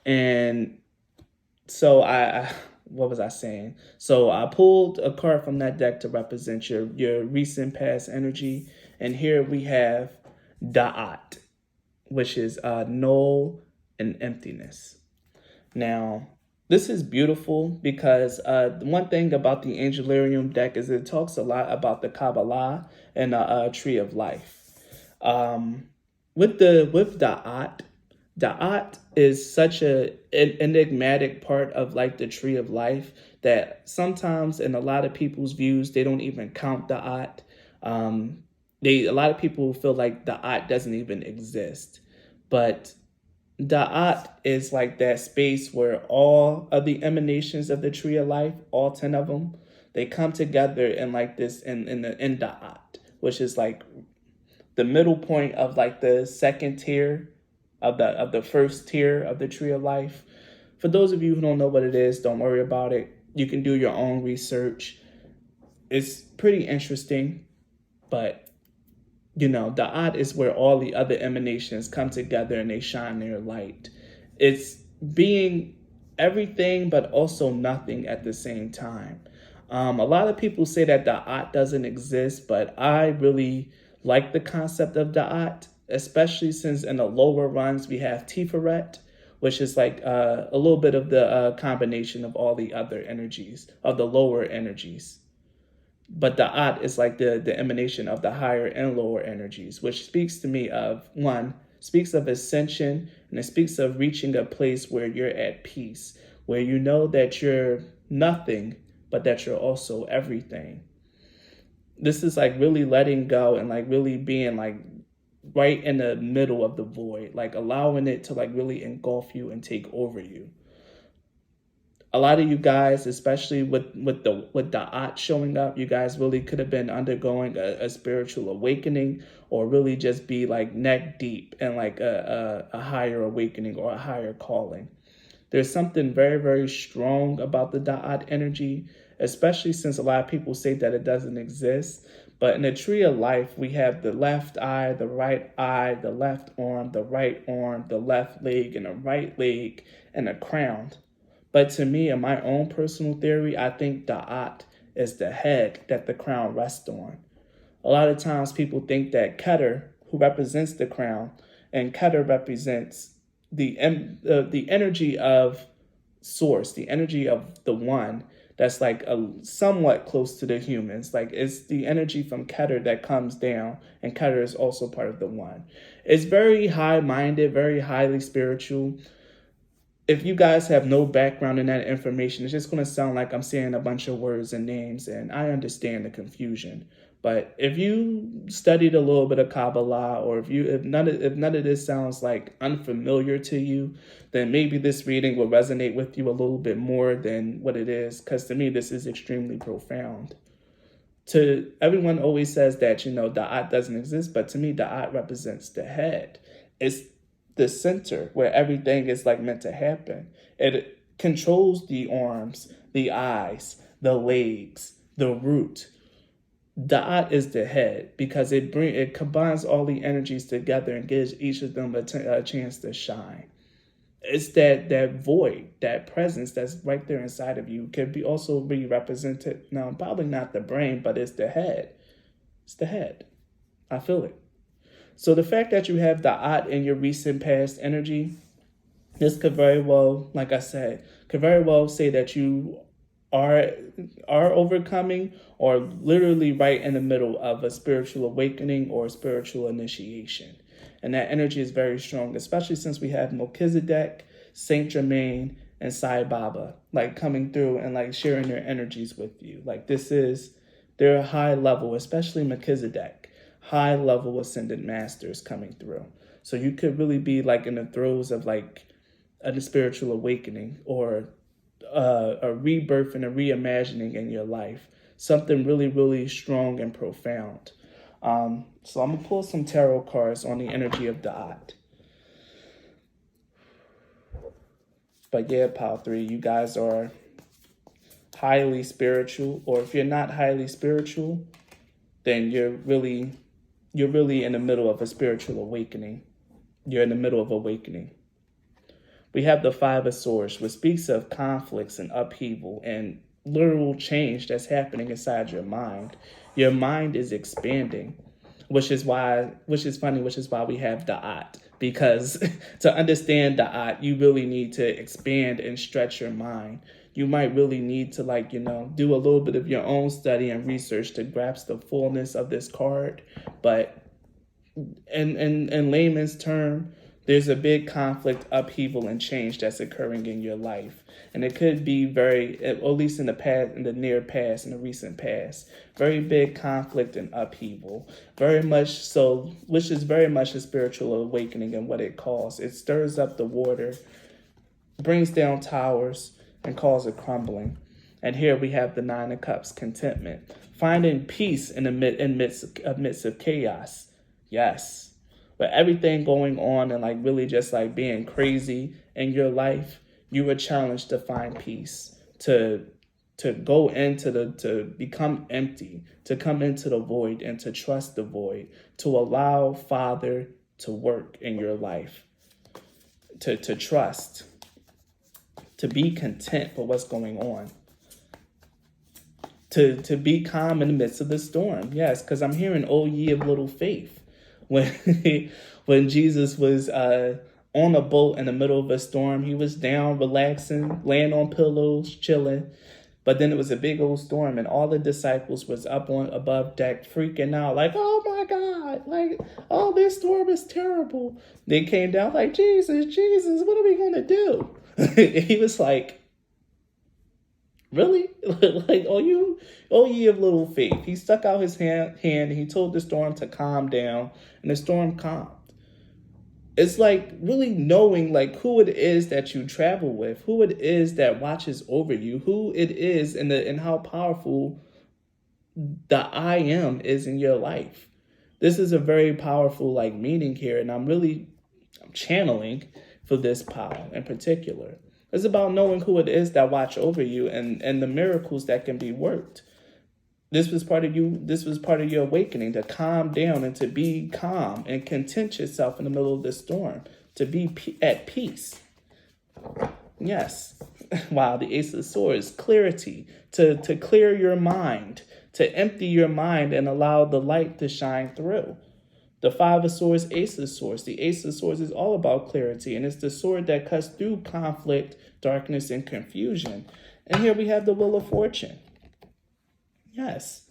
And So what was I saying? So I pulled a card from that deck to represent your recent past energy, and here we have Da'at, which is null and emptiness. Now, this is beautiful because the one thing about the Angelarium deck is it talks a lot about the Kabbalah and the Tree of Life. Um, with Da'at is such an enigmatic part of like the Tree of Life that sometimes in a lot of people's views they don't even count Da'at. A lot of people feel like Da'at doesn't even exist, but Da'at is like that space where all of the emanations of the Tree of Life, all 10 of them, they come together in like this in Da'at, which is like the middle point of like the second tier of the first tier of the Tree of Life. For those of you who don't know what it is, don't worry about it. You can do your own research. It's pretty interesting, but Da'at is where all the other emanations come together and they shine their light. It's being everything but also nothing at the same time. A lot of people say that Da'at doesn't exist, but I really like the concept of Da'at, especially since in the lower runs we have Tiferet, which is like a little bit of the combination of all the other energies, of the lower energies. But Da'at is like the emanation of the higher and lower energies, which speaks to me of one, speaks of ascension, and it speaks of reaching a place where you're at peace, where you know that you're nothing, but that you're also everything. This is like really letting go and like really being like right in the middle of the void, like allowing it to like really engulf you and take over you. A lot of you guys, especially with Da'at showing up, you guys really could have been undergoing a spiritual awakening, or really just be like neck deep in like a higher awakening or a higher calling. There's something very, very strong about the Da'at energy, especially since a lot of people say that it doesn't exist. But in the Tree of Life, we have the left eye, the left arm, the right arm, the left leg, and the right leg, and a crown. But to me, in my own personal theory, I think Da'at is the head that the crown rests on. A lot of times people think that Keter, who represents the crown, and Keter represents the energy of source, the energy of the one that's like somewhat close to the humans. Like it's the energy from Keter that comes down, and Keter is also part of the one. It's very high-minded, very highly spiritual. If you guys have no background in that information, it's just going to sound like I'm saying a bunch of words and names, and I understand the confusion. But if you studied a little bit of Kabbalah, or if none of this sounds like unfamiliar to you, then maybe this reading will resonate with you a little bit more than what it is, because to me this is extremely profound. To everyone always says that Da'at doesn't exist, but to me Da'at represents the head. It's the center where everything is like meant to happen. It controls the arms, the eyes, the legs, the root. Da'at is the head because it combines all the energies together and gives each of them a chance to shine. It's that void, that presence that's right there inside of you can also be represented. Now, probably not the brain, but it's the head. It's the head. I feel it. So the fact that you have Da'at in your recent past energy, this could very well, like I said, could very well say that you are overcoming or literally right in the middle of a spiritual awakening or spiritual initiation. And that energy is very strong, especially since we have Melchizedek, Saint Germain, and Sai Baba like coming through and like sharing their energies with you. Like they're a high level, especially Melchizedek, high level ascended masters coming through. So you could really be like in the throes of like a spiritual awakening or a rebirth and a reimagining in your life. Something really, really strong and profound. So I'm going to pull some tarot cards on the energy of Da'at. But yeah, Pile 3, you guys are highly spiritual. Or if you're not highly spiritual, then you're really in the middle of a spiritual awakening. You're in the middle of awakening. We have the Five of Swords, which speaks of conflicts and upheaval and literal change that's happening inside your mind. Your mind is expanding, which is funny, which is why we have Da'at. Because to understand Da'at, you really need to expand and stretch your mind. You might really need to do a little bit of your own study and research to grasp the fullness of this card. But in layman's term, there's a big conflict, upheaval, and change that's occurring in your life. And it could be at least in the past, in the near past, in the recent past, very big conflict and upheaval. Very much so, which is very much a spiritual awakening and what it calls. It stirs up the water, brings down towers, and causes a crumbling. And here we have the Nine of Cups, contentment. Finding peace in the midst of chaos. Yes. But everything going on and really just being crazy in your life, you were challenged to find peace, to go to become empty, to come into the void and to trust the void, to allow Father to work in your life, to trust, to be content for what's going on, to be calm in the midst of the storm. Yes, because I'm hearing, "O ye of little faith." When Jesus was on a boat in the middle of a storm, he was down, relaxing, laying on pillows, chilling. But then it was a big old storm, and all the disciples was up on above deck, freaking out, "Oh my God, oh, this storm is terrible." They came down "Jesus, what are we gonna do?" He was like, "Really? Oh ye of little faith." He stuck out his hand and he told the storm to calm down, and the storm calmed. It's really knowing who it is that you travel with, who it is that watches over you, who it is and how powerful the I am is in your life. This is a very powerful meaning here, and I'm channeling for this power in particular. It's about knowing who it is that watch over you and the miracles that can be worked. This was part of you. This was part of your awakening, to calm down and to be calm and content yourself in the middle of the storm, to be at peace. Yes. Wow, the Ace of Swords, clarity, to clear your mind, to empty your mind and allow the light to shine through. The Five of Swords, Ace of Swords. The Ace of Swords is all about clarity, and it's the sword that cuts through conflict, darkness, and confusion. And here we have the Wheel of Fortune. Yes.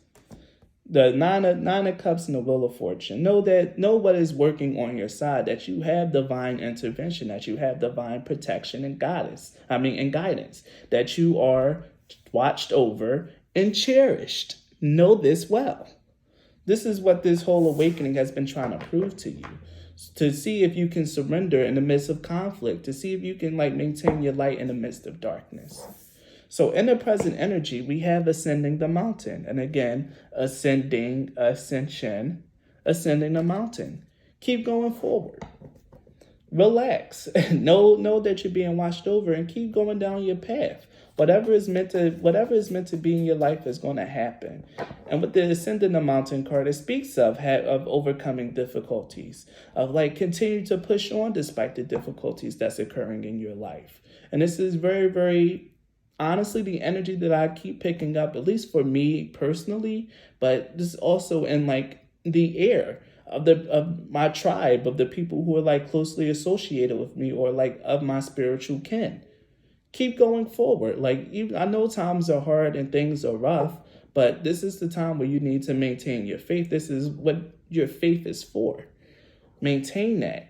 The nine of Cups and the Wheel of Fortune. Know what is working on your side, that you have divine intervention, that you have divine protection and guidance, that you are watched over and cherished. Know this well. This is what this whole awakening has been trying to prove to you. To see if you can surrender in the midst of conflict, to see if you can maintain your light in the midst of darkness. So in the present energy, we have ascending the mountain. And again, ascension, ascending the mountain. Keep going forward. Relax. Know that you're being watched over and keep going down your path. Whatever is meant to be in your life is going to happen. And with the ascending the mountain card, it speaks of overcoming difficulties, of continue to push on despite the difficulties that's occurring in your life. And this is very, very honestly the energy that I keep picking up, at least for me personally, but this is also in the air of my tribe, of the people who are closely associated with me, or of my spiritual kin. Keep going forward. I know times are hard and things are rough, but this is the time where you need to maintain your faith. This is what your faith is for. Maintain that.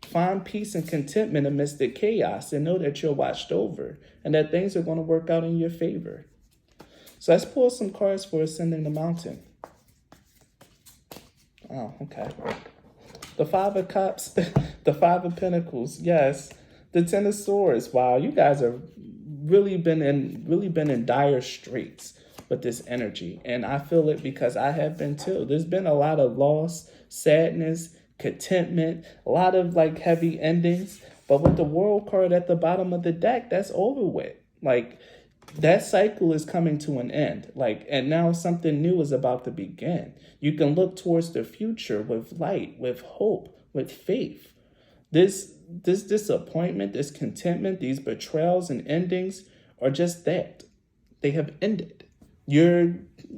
Find peace and contentment amidst the chaos, and know that you're watched over and that things are going to work out in your favor. So let's pull some cards for ascending the mountain. Oh, okay. The Five of Cups, the Five of Pentacles, yes. The Ten of Swords. Wow, you guys are really been in dire straits with this energy, and I feel it because I have been too. There's been a lot of loss, sadness, contentment, a lot of heavy endings. But with the World card at the bottom of the deck, that's over with. That cycle is coming to an end. And now something new is about to begin. You can look towards the future with light, with hope, with faith. This disappointment, this contentment, these betrayals and endings are just that. They have ended. You're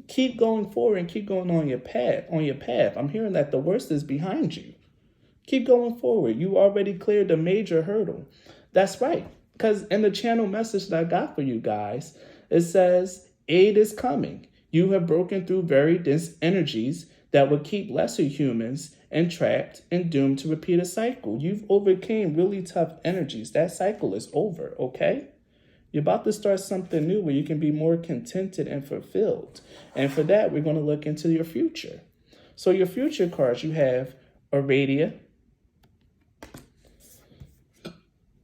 keep going forward and keep going on your path. I'm hearing that the worst is behind you. Keep going forward. You already cleared a major hurdle. That's right. Because in the channel message that I got for you guys, it says, aid is coming. You have broken through very dense energies that would keep lesser humans entrapped and doomed to repeat a cycle. You've overcame really tough energies. That cycle is over, okay? You're about to start something new where you can be more contented and fulfilled. And for that, we're going to look into your future. So your future cards, you have Aradia,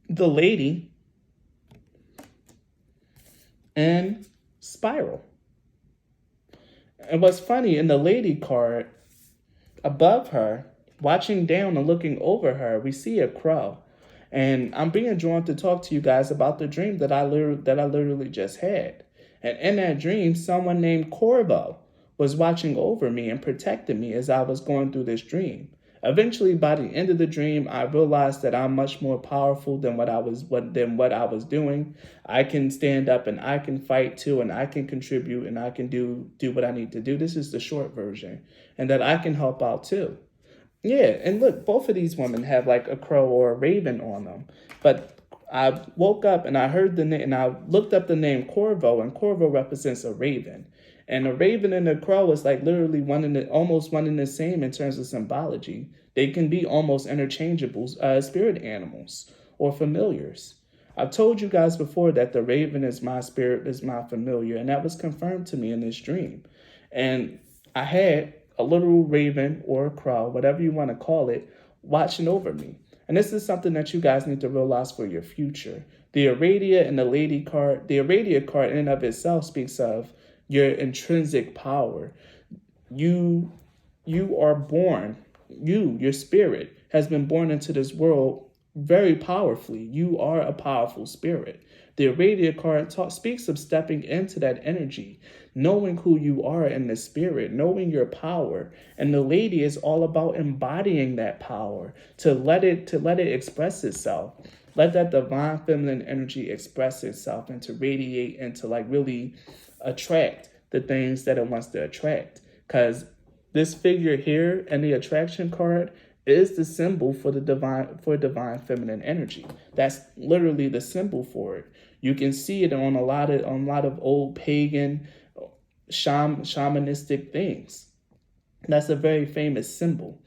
the Lady, and Spiral. And what's funny, in the Lady card, above her, watching down and looking over her, we see a crow. And I'm being drawn to talk to you guys about the dream that I literally just had. And in that dream, someone named Corvo was watching over me and protecting me as I was going through this dream. Eventually, by the end of the dream, I realized that I'm much more powerful than what I was doing. I can stand up and I can fight too, and I can contribute and I can do what I need to do. This is the short version, and that I can help out too. Yeah, and look, both of these women have like a crow or a raven on them. But I woke up and I heard the name, and I looked up the name Corvo, and Corvo represents a raven. And a raven and a crow is like literally almost one and the same in terms of symbology. They can be almost interchangeable spirit animals or familiars. I've told you guys before that the raven is my spirit, is my familiar, and that was confirmed to me in this dream. And I had a little raven or a crow, whatever you want to call it, watching over me. And this is something that you guys need to realize for your future. The Aradia and the Lady card, the Aradia card in and of itself speaks of your intrinsic power. You are born, your spirit has been born into this world very powerfully. You are a powerful spirit. The Aradia card speaks of stepping into that energy, knowing who you are in the spirit, knowing your power. And the Lady is all about embodying that power, to let it express itself. Let that divine feminine energy express itself and to radiate and to like really attract the things that it wants to attract. Because this figure here and the attraction card is the symbol for the divine feminine energy. That's literally the symbol for it. You can see it on a lot of old pagan shamanistic things. That's a very famous symbol.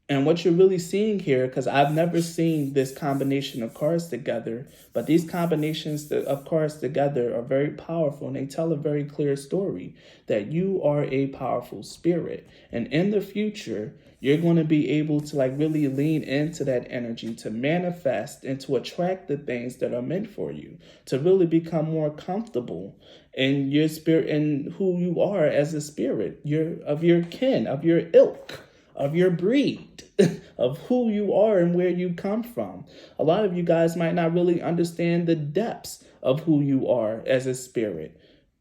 And what you're really seeing here, because I've never seen this combination of cards together, but these combinations of cards together are very powerful, and they tell a very clear story that you are a powerful spirit. And in the future, you're going to be able to like really lean into that energy to manifest and to attract the things that are meant for you, to really become more comfortable in your spirit and who you are as a spirit, of your kin, of your ilk, of your breed, of who you are and where you come from. A lot of you guys might not really understand the depths of who you are as a spirit,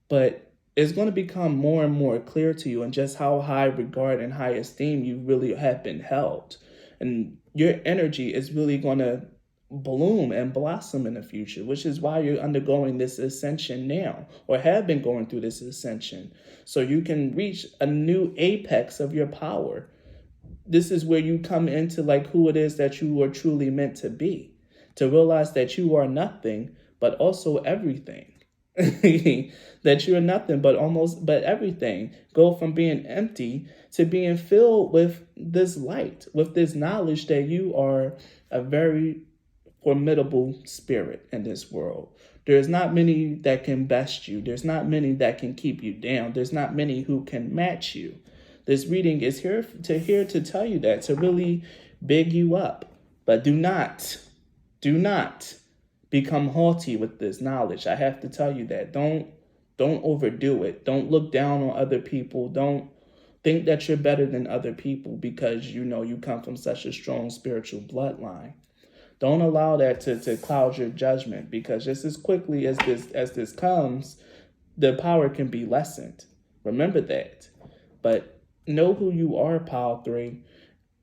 but it's going to become more and more clear to you and just how high regard and high esteem you really have been held. And your energy is really going to bloom and blossom in the future, which is why you're undergoing this ascension now, or have been going through this ascension, so you can reach a new apex of your power. This is where you come into like who it is that you are truly meant to be, to realize that you are nothing, but also everything. That you're nothing, but everything. Go from being empty to being filled with this light, with this knowledge that you are a very formidable spirit in this world. There's not many that can best you. There's not many that can keep you down. There's not many who can match you. This reading is here to tell you that, to really big you up. But do not become haughty with this knowledge. I have to tell you that. Don't overdo it. Don't look down on other people. Don't think that you're better than other people because you know you come from such a strong spiritual bloodline. Don't allow that to cloud your judgment, because just as quickly as this comes, the power can be lessened. Remember that. But know who you are, Pile 3.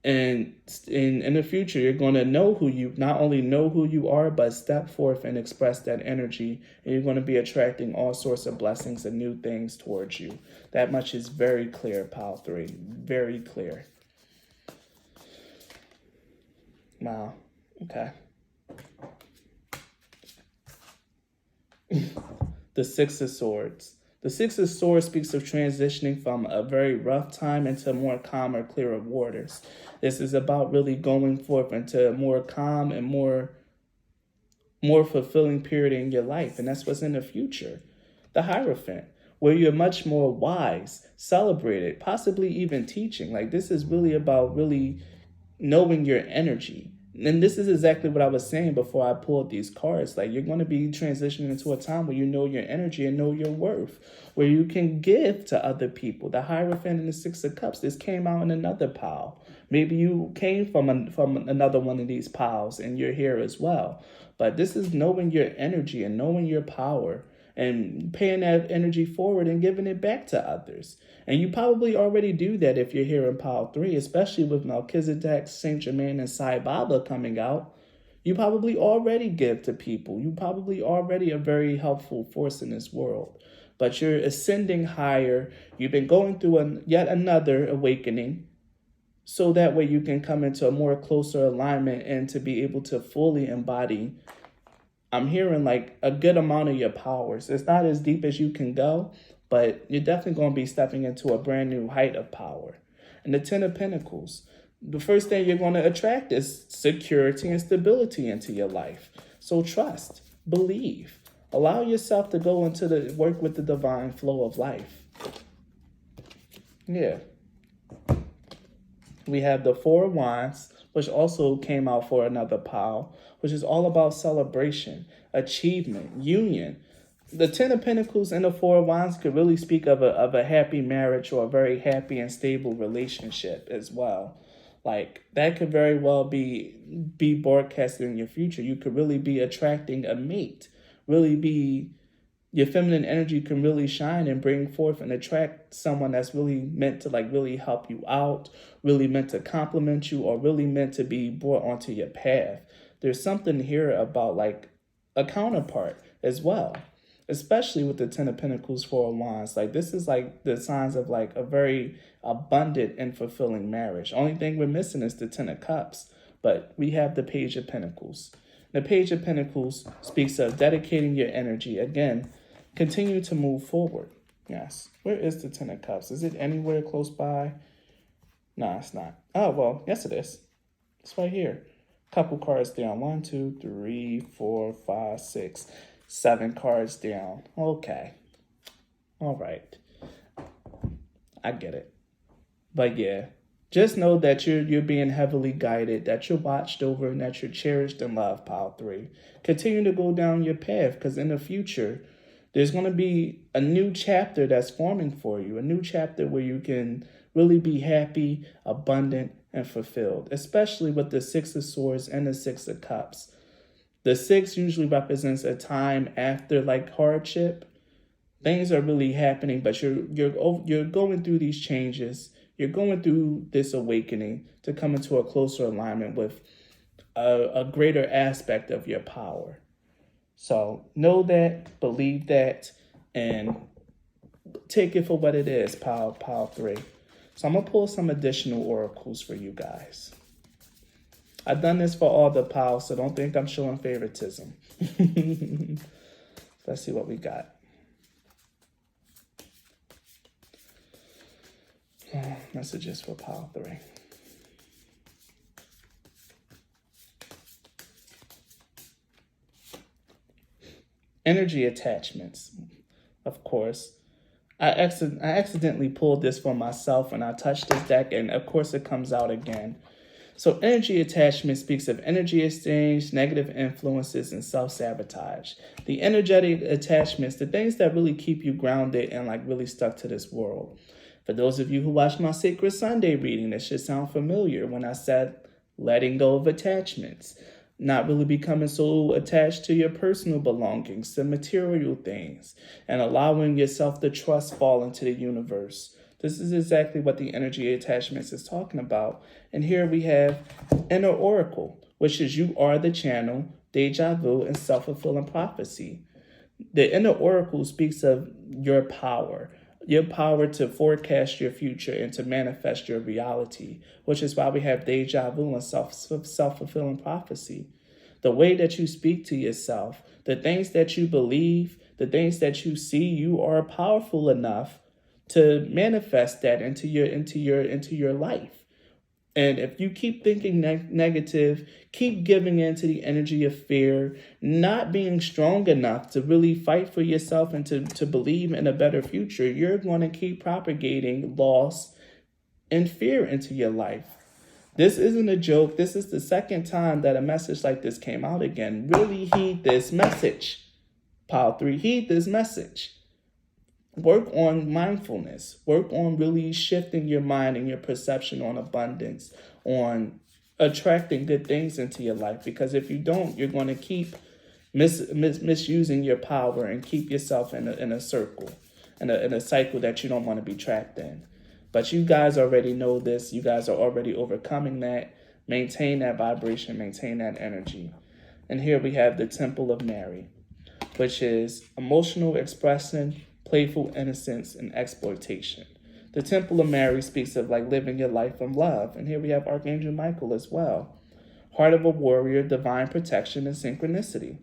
And in the future, you're going to know not only know who you are, but step forth and express that energy. And you're going to be attracting all sorts of blessings and new things towards you. That much is very clear, Pile 3. Very clear. Wow. Okay. The Six of Swords. The Six of Swords speaks of transitioning from a very rough time into more calmer, clearer waters. This is about really going forth into a more calm and more fulfilling period in your life. And that's what's in the future. The Hierophant, where you're much more wise, celebrated, possibly even teaching. Like, this is really about really knowing your energy. And this is exactly what I was saying before I pulled these cards. Like, you're going to be transitioning into a time where you know your energy and know your worth, where you can give to other people. The Hierophant and the Six of Cups, this came out in another pile. Maybe you came from another one of these piles and you're here as well. But this is knowing your energy and knowing your power and paying that energy forward and giving it back to others. And you probably already do that if you're here in Pile 3, especially with Melchizedek, Saint Germain, and Sai Baba coming out. You probably already give to people. You probably already a very helpful force in this world. But you're ascending higher. You've been going through yet another awakening. So that way you can come into a more closer alignment and to be able to fully embody, I'm hearing, like, a good amount of your powers. It's not as deep as you can go, but you're definitely going to be stepping into a brand new height of power. And the Ten of Pentacles, the first thing you're going to attract is security and stability into your life. So trust, believe, allow yourself to go into the work with the divine flow of life. Yeah. We have the Four of Wands, which also came out for another pile, which is all about celebration, achievement, union. The Ten of Pentacles and the Four of Wands could really speak of a happy marriage or a very happy and stable relationship as well. Like, that could very well be broadcasted in your future. You could really be attracting a mate, your feminine energy can really shine and bring forth and attract someone that's really meant to, like, really help you out, really meant to compliment you, or really meant to be brought onto your path. There's something here about, like, a counterpart as well, especially with the Ten of Pentacles, Four of Wands. Like, this is like the signs of, like, a very abundant and fulfilling marriage. Only thing we're missing is the Ten of Cups, but we have the Page of Pentacles. The Page of Pentacles speaks of dedicating your energy. Again, continue to move forward. Yes. Where is the Ten of Cups? Is it anywhere close by? No, it's not. Oh, well, yes, it is. It's right here. Couple cards down. 1, 2, 3, 4, 5, 6, 7 cards down. Okay. All right. I get it. But yeah, just know that you're being heavily guided, that you're watched over, and that you're cherished and loved, Pile 3. Continue to go down your path, because in the future, there's going to be a new chapter that's forming for you, a new chapter where you can really be happy, abundant, and fulfilled, especially with the Six of Swords and the Six of Cups. The 6 usually represents a time after, like, hardship. Things are really happening, but you're going through these changes. You're going through this awakening to come into a closer alignment with a greater aspect of your power. So know that, believe that, and take it for what it is, pile 3. So I'm going to pull some additional oracles for you guys. I've done this for all the piles, so don't think I'm showing favoritism. Let's see what we got. Messages for pile 3. Energy attachments, of course. I accidentally pulled this for myself when I touched this deck, and of course it comes out again. So energy attachment speaks of energy exchange, negative influences, and self-sabotage. The energetic attachments, the things that really keep you grounded and, like, really stuck to this world. For those of you who watched my Sacred Sunday reading, this should sound familiar when I said letting go of attachments. Not really becoming so attached to your personal belongings, to material things, and allowing yourself to trust fall into the universe, This is exactly what the energy attachments is talking about. And here we have inner oracle, which is you are the channel, deja vu, and self-fulfilling prophecy. The inner oracle speaks of your power to forecast your future and to manifest your reality, which is why we have deja vu and self-fulfilling prophecy. The way that you speak to yourself, the things that you believe, the things that you see, you are powerful enough to manifest that into your life. And if you keep thinking negative, keep giving in to the energy of fear, not being strong enough to really fight for yourself and to believe in a better future, you're going to keep propagating loss and fear into your life. This isn't a joke. This is the second time that a message like this came out again. Really heed this message. Pile 3, heed this message. Work on mindfulness. Work on really shifting your mind and your perception on abundance, on attracting good things into your life. Because if you don't, you're going to keep misusing your power and keep yourself in a circle, in a cycle that you don't want to be trapped in. But you guys already know this. You guys are already overcoming that. Maintain that vibration. Maintain that energy. And here we have the Temple of Mary, which is emotional expression, playful innocence, and exploitation. The Temple of Mary speaks of like living your life from love. And here we have Archangel Michael as well. Heart of a warrior, divine protection, and synchronicity.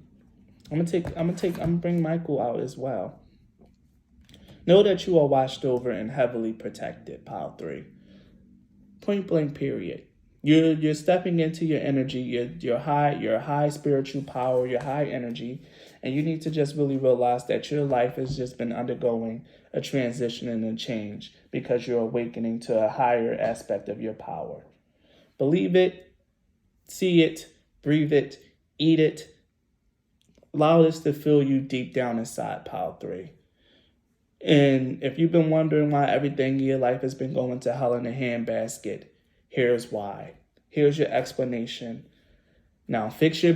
I'm gonna bring Michael out as well. Know that you are watched over and heavily protected, pile 3. Point blank period. You're stepping into your energy, your high spiritual power, your high energy, and you need to just really realize that your life has just been undergoing a transition and a change because you're awakening to a higher aspect of your power. Believe it, see it, breathe it, eat it. Allow this to fill you deep down inside, pile 3. And if you've been wondering why everything in your life has been going to hell in a handbasket, here's why. Here's your explanation. Now fix your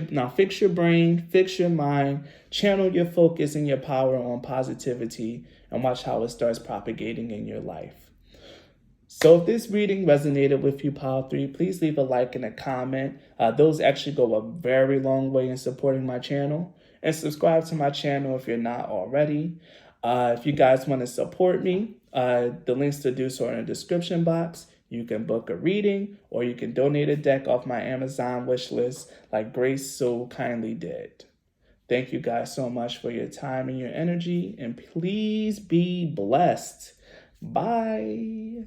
brain, fix your mind, channel your focus and your power on positivity, and watch how it starts propagating in your life. So if this reading resonated with you, pile 3, please leave a like and a comment. Those actually go a very long way in supporting my channel. And subscribe to my channel if you're not already. If you guys want to support me, the links to do so are in the description box. You can book a reading, or you can donate a deck off my Amazon wish list like Grace so kindly did. Thank you guys so much for your time and your energy, and please be blessed. Bye.